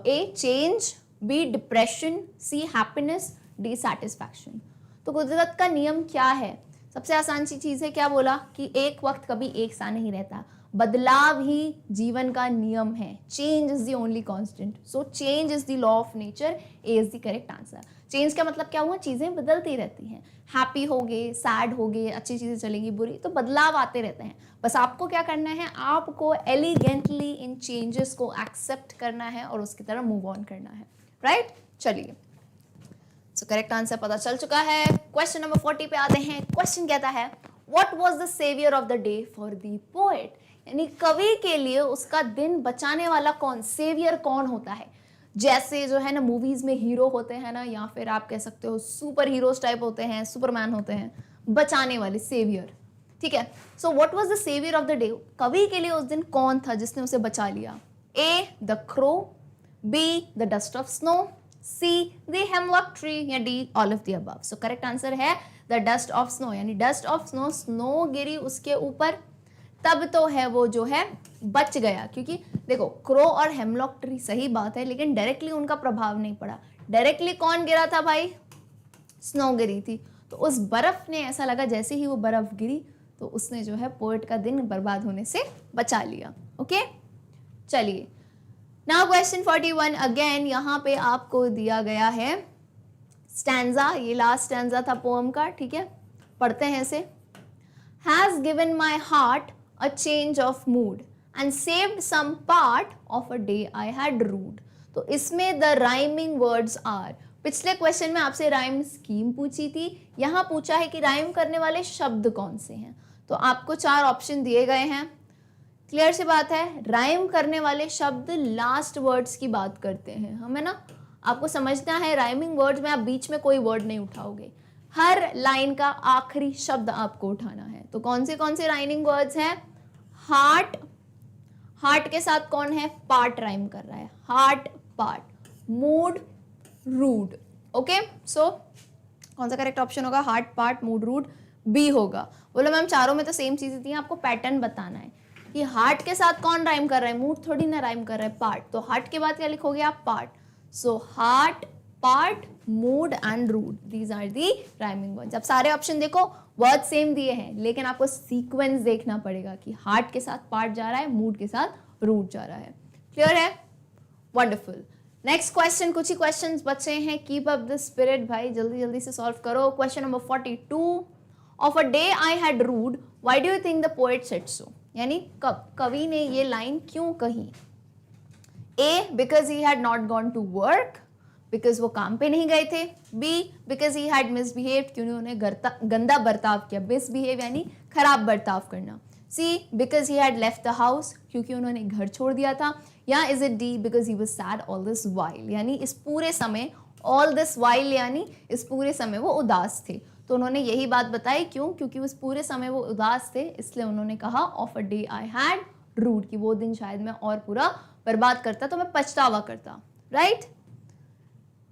A change, B depression, C happiness, D satisfaction. तो कुदरत का नियम क्या है, सबसे आसान सी चीज है, क्या बोला कि एक वक्त कभी एक सा नहीं रहता, बदलाव ही जीवन का नियम है। Change is the only constant, so change is the law of nature, A is the correct answer. Change का मतलब क्या हुआ, चीजें बदलती रहती हैं, हैप्पी हो गए, सैड हो गए, अच्छी चीजें चलेंगी, बुरी, तो बदलाव आते रहते हैं। बस आपको क्या करना है, आपको एलिगेंटली इन चेंजेस को एक्सेप्ट करना है और उसकी तरह मूव ऑन करना है, राइट। चलिए, सो करेक्ट आंसर पता चल चुका है। क्वेश्चन नंबर 40 पे आते हैं। क्वेश्चन कहता है, what was the saviour of the day for the poet, यानी कवि के लिए उसका दिन बचाने वाला कौन, सेवियर कौन होता है। जैसे जो है ना मूवीज में हीरो होते हैं ना, या फिर आप कह सकते हो सुपर हीरोज टाइप होते हैं, सुपरमैन होते हैं, बचाने वाले, सेवियर, ठीक है। So what was the saviour of the day, कवि के लिए उस दिन कौन था जिसने उसे बचा लिया। A the crow, B the dust of snow, C the hemlock tree, या D all of the above. So correct answer है द डस्ट ऑफ स्नो, यानी डस्ट ऑफ स्नो, स्नो गिरी उसके ऊपर, तब तो है वो जो है बच गया। क्योंकि देखो क्रो और हेमलॉक ट्री, सही बात है, लेकिन डायरेक्टली उनका प्रभाव नहीं पड़ा। डायरेक्टली कौन गिरा था भाई, स्नो गिरी थी। तो उस बर्फ ने, ऐसा लगा जैसे ही वो बर्फ गिरी तो उसने जो है पोएट का दिन बर्बाद होने से बचा लिया। ओके, चलिए नाउ क्वेश्चन 41 अगेन, यहाँ पे आपको दिया गया है स्टैंजा, ये लास्ट स्टैंजा था पोएम का, ठीक है, पढ़ते हैं इसे। Has given my heart a change of mood and saved some part of a day I had rued। तो इसमें the rhyming words are, पिछले क्वेश्चन में आपसे राइम स्कीम पूछी थी, यहाँ पूछा है कि राइम करने वाले शब्द कौन से हैं। तो आपको 4 ऑप्शन दिए गए हैं। क्लियर सी बात है, राइम करने वाले शब्द लास्ट वर्ड्स की बात करते हैं, हमें ना, आपको समझना है राइमिंग वर्ड्स में आप बीच में कोई वर्ड नहीं उठाओगे, हर लाइन का आखिरी शब्द आपको उठाना है। तो कौन से राइमिंग वर्ड्स हैं, हार्ट, हार्ट के साथ कौन है, पार्ट राइम कर रहा है, heart part, mood rude. Okay, so कौन सा करेक्ट ऑप्शन होगा, heart part mood rude, B होगा। बोलो मैम चारों में तो सेम चीजें थी, आपको पैटर्न बताना है कि हार्ट के साथ कौन राइम कर रहा है, मूड थोड़ी ना राइम कर रहा है, पार्ट। तो हार्ट के बाद क्या लिखोगे आप, part. So heart part mood and rued, these are the rhyming words. अब सारे ऑप्शन देखो, वर्ड सेम दिए हैं, लेकिन आपको सीक्वेंस देखना पड़ेगा कि हार्ट के साथ पार्ट जा रहा है, मूड के साथ रूड जा रहा है। क्लियर है, वंडरफुल। नेक्स्ट क्वेश्चन, कुछ ही क्वेश्चंस बचे हैं, कीप अप द स्पिरिट भाई, जल्दी जल्दी से सॉल्व करो। Question number 42, of a day I had rued, why do you think the poet said so, यानी कवि ने ये लाइन क्यों कही। A, because he had not gone to work, because वो काम पे नहीं गए थे. B, because he had misbehave, क्योंकि उन्होंने गंदा बर्ताव किया. मिसबिहेव यानी खराब बर्ताव करना. C, because he had left the house, क्योंकि उन्होंने घर छोड़ दिया था. या is it D, because he was sad all this while, यानी इस पूरे समय, ऑल दिस वाइल यानी इस पूरे समय वो उदास थे. तो उन्होंने यही बात बताई. क्यों? क्योंकि उस पूरे समय वो उदास थे, इसलिए उन्होंने कहा of a day I had rued, कि वो दिन शायद मैं और पूरा बर्बाद करता तो मैं पछतावा करता. Right?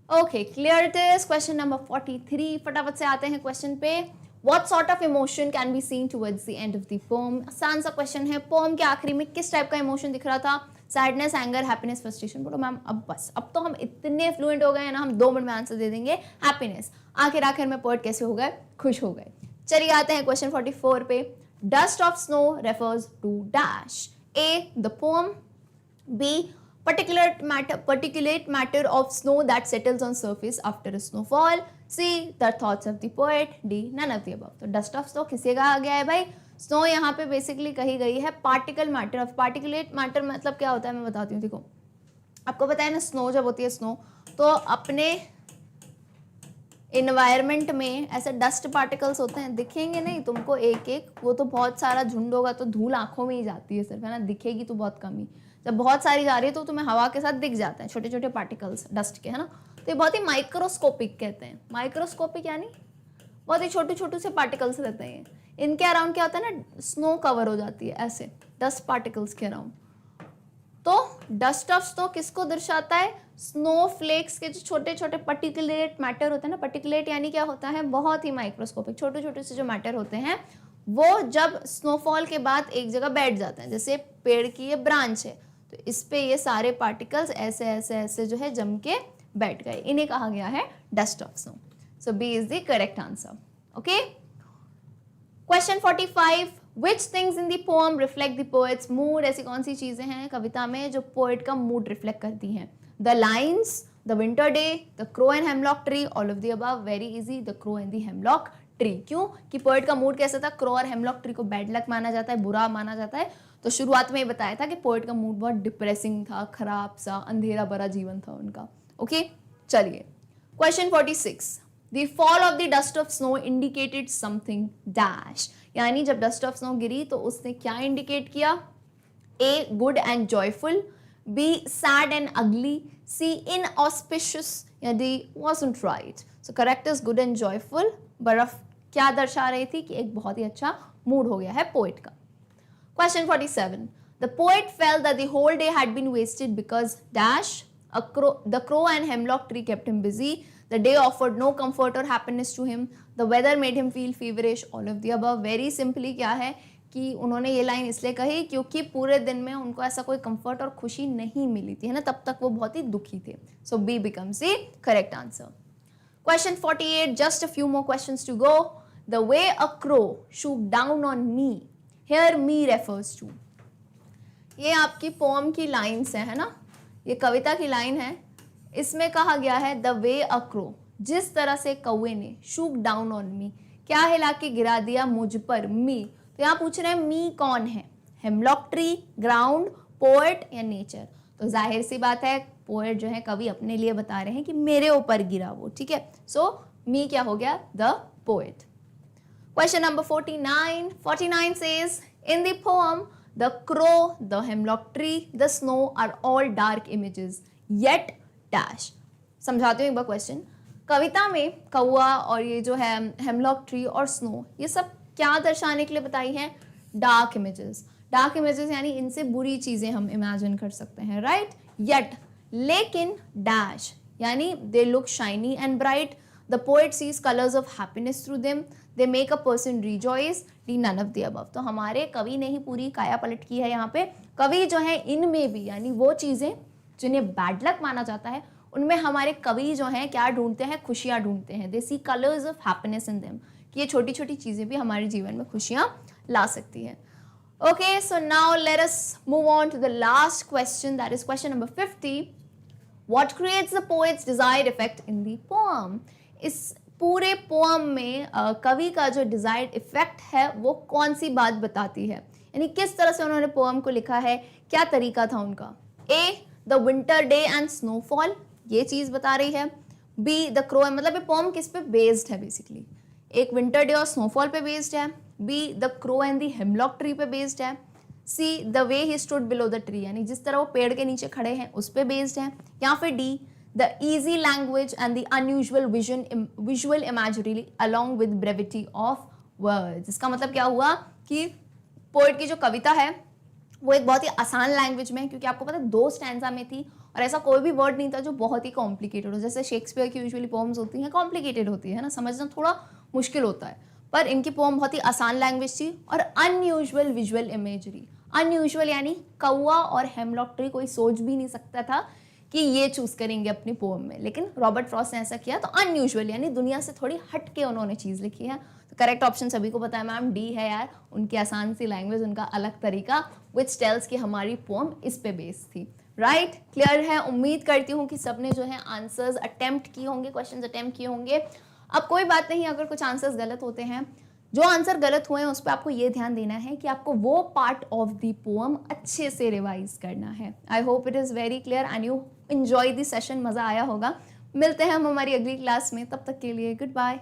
Okay, clear it is. Question number 43. फटाफट से आते हैं क्वेश्चन पे. What sort of emotion can be seen towards the end of the poem? आसान सा क्वेश्चन है. पोम के आखिरी में किस टाइप का इमोशन दिख रहा था? Sadness, anger, happiness, frustration. बोलो मैम अब बस, अब तो हम इतने फ्लुएंट हो गए हैं ना, हम 2 मिनट में आंसर दे देंगे. हैप्पीनेस. आखिर में पोएट कैसे हो गए? खुश हो गए. चलिए आते हैं क्वेश्चन 44 पे. Dust of snow refers to dash. A, the poem. B, particulate matter of snow that settles on surface after a snowfall. C, the thoughts of the poet. D, none of the above. तो dust of snow किसे कहा गया है भाई? Snow यहाँ पे basically कही गई है particle matter of. Particulate matter मतलब क्या होता है मैं बताती हूँ. देखो, आपको पता है ना, स्नो जब होती है स्नो, तो अपने इन्वायरमेंट में ऐसे डस्ट पार्टिकल्स होते हैं, दिखेंगे नहीं तुमको एक एक, वो तो बहुत सारा झुंड होगा तो धूल आंखों में ही जाती है सिर्फ, है ना, दिखेगी तो बहुत कम ही. जब बहुत सारी जा रही है तो तुम्हें हवा के साथ दिख जाते हैं छोटे छोटे पार्टिकल्स डस्ट के, है ना. तो ये बहुत ही माइक्रोस्कोपिक कहते हैं. माइक्रोस्कोपिक यानी बहुत ही छोटे छोटे से पार्टिकल्स रहते हैं. इनके अराउंड क्या होता है ना, स्नो कवर हो जाती है ऐसे डस्ट पार्टिकल्स के अराउंड. तो डस्ट ऑफ स्नो किसको दर्शाता है? स्नो फ्लेक्स के जो छोटे छोटे पर्टिकुलेट मैटर होते हैं ना. पर्टिकुलेट यानी क्या होता है? बहुत ही माइक्रोस्कोपिक, छोटे छोटे से जो मैटर होते हैं, वो जब स्नोफॉल के बाद एक जगह बैठ जाते हैं. जैसे पेड़ की ये ब्रांच है, तो इस पे ये सारे पार्टिकल्स ऐसे ऐसे ऐसे जो है जम के बैठ गए. इन्हें कहा गया है dust of snow. So B is the correct answer. Okay. Question 45. Which things in the poem reflect the poet's mood? ऐसी कौन सी चीजें हैं कविता में जो पोएट का मूड रिफ्लेक्ट करती हैं? The lines, the winter day, the crow and hemlock tree, all of the above. Very easy. The crow and the hemlock tree. क्यों? कि पोएट का मूड कैसा था? क्रो और हेमलॉक ट्री को बैड लक माना जाता है, बुरा माना जाता है. तो शुरुआत में ये बताया था कि पोएट का मूड बहुत डिप्रेसिंग था, खराब सा, अंधेरा भरा जीवन था उनका. ओके, चलिए. Question 46. The fall of the dust of snow indicated something dash. यानी जब डस्ट ऑफ स्नो गिरी तो उसने क्या इंडिकेट किया? A, good and joyful. B, sad and ugly. C, inauspicious. या D, wasn't right. So correct is good and joyful. बर्फ क्या दर्शा रही थी? कि एक बहुत ही अच्छा मूड हो गया है पोएट का. Question 47. The poet felt that the whole day had been wasted because dash. The crow and hemlock tree kept him busy. The day offered no comfort or happiness to him. The weather made him feel feverish. All of the above. Very simply क्या है कि उन्होंने ये line इसलिए कही क्योंकि पूरे दिन में उनको ऐसा कोई कंफर्ट और खुशी नहीं मिली थी, है ना. तब तक वो बहुत ही दुखी थे. So B becomes the correct answer. Question 48. Just a few more questions to go. The way a crow swooped down on me. Here me refers to. ये आपकी पोम की लाइन्स है ना. ये कविता की लाइन है. इसमें कहा गया है द वे अ क्रो, जिस तरह से कौवे ने शूक डाउन ऑन मी, क्या हिला के गिरा दिया मुझ पर, मी. तो यहाँ पूछ रहे हैं मी कौन है? हेमलॉक ट्री, ग्राउंड, पोएट या नेचर. तो जाहिर सी बात है पोएट जो है कवि अपने लिए बता रहे हैं कि मेरे ऊपर गिरा वो. ठीक है. सो मी क्या हो गया? The poet. Question number 49. 49 says in the poem the crow, the hemlock tree, the snow are all dark images yet dash. समझाती हूँ एक बार क्वेश्चन. कविता में कौआ और ये जो है हेमलॉक ट्री और स्नो, ये सब क्या दर्शाने के लिए बताई हैं? Dark images. डार्क इमेजेस यानी इनसे बुरी चीजें हम इमेजिन कर सकते हैं, राइट. येट, लेकिन, डैश यानी they look shiny and bright. The poet sees colours of happiness through them. They make a person rejoice. D, none of the above. तो हमारे कवि ने ही पूरी काया पलट की है यहाँ पे. कवि जो है इनमें भी, यानी वो चीजें जिन्हें बैड लक माना जाता है, उनमें हमारे कवि जो हैं क्या ढूंढते हैं? खुशियाँ ढूंढते हैं. They see colours of happiness in them, कि ये छोटी छोटी चीज़ें भी हमारे जीवन में खुशियाँ ला सकती हैं. Okay, so now let us move on to the last question, that is question number 50. What creates the poet's desired effect in the poem? इस पूरे पोएम में कवि का जो डिजायर्ड इफेक्ट है वो कौन सी बात बताती है? यानी किस तरह से उन्होंने पोएम को लिखा है, क्या तरीका था उनका? A, the winter day and snowfall, ये चीज बता रही है। बी द क्रो, मतलब ये पोम किस पे बेस्ड है बेसिकली, एक विंटर डे और स्नोफॉल पे बेस्ड है। B the crow and the hemlock tree पे बेस्ड है। See the way he stood below the tree, यानी जिस तरह वो पेड़ के नीचे खड़े हैं उस पे बेस्ड है। या फिर D the easy language and the unusual visual imagery along with brevity of words. इसका मतलब क्या हुआ कि पोएट की जो कविता है वो एक बहुत ही आसान लैंग्वेज में, क्योंकि आपको पता है 2 स्टैंजा में थी और ऐसा कोई भी वर्ड नहीं था जो बहुत ही कॉम्प्लिकेटेड हो। जैसे शेक्सपियर की यूजुअली पोम्स होती हैं कॉम्प्लिकेटेड होती है ना, समझना थोड़ा मुश्किल होता है, पर इनकी पोम बहुत ही आसान लैंग्वेज थी। और अनयूजुअल विजुअल इमेजरी, अनयूजुअल यानी कौआ और हेमलॉक ट्री कोई सोच भी नहीं सकता था कि ये चूज करेंगे अपनी पोम में, लेकिन रॉबर्ट फ्रॉस्ट ने ऐसा किया। तो अनयूजुअल यानी दुनिया से थोड़ी हट के उन्होंने चीज़ लिखी है। तो करेक्ट ऑप्शन सभी को पता है मैम, डी है यार, उनकी आसान सी लैंग्वेज, उनका अलग तरीका, विच टेल्स कि हमारी पोम इस पे बेस्ड थी। राइट, क्लियर है। उम्मीद करती हूँ कि सबने जो है आंसर्स अटेम्प्ट किए होंगे, क्वेश्चंस अटेम्प्ट किए होंगे। अब कोई बात नहीं, अगर कुछ आंसर्स गलत होते हैं, जो आंसर गलत हुए हैं उस पर आपको ये ध्यान देना है कि आपको वो पार्ट ऑफ द पोएम अच्छे से रिवाइज करना है। आई hope it is very clear and you enjoy the session, मज़ा आया होगा। मिलते हैं हम हमारी अगली क्लास में, तब तक के लिए गुड बाय।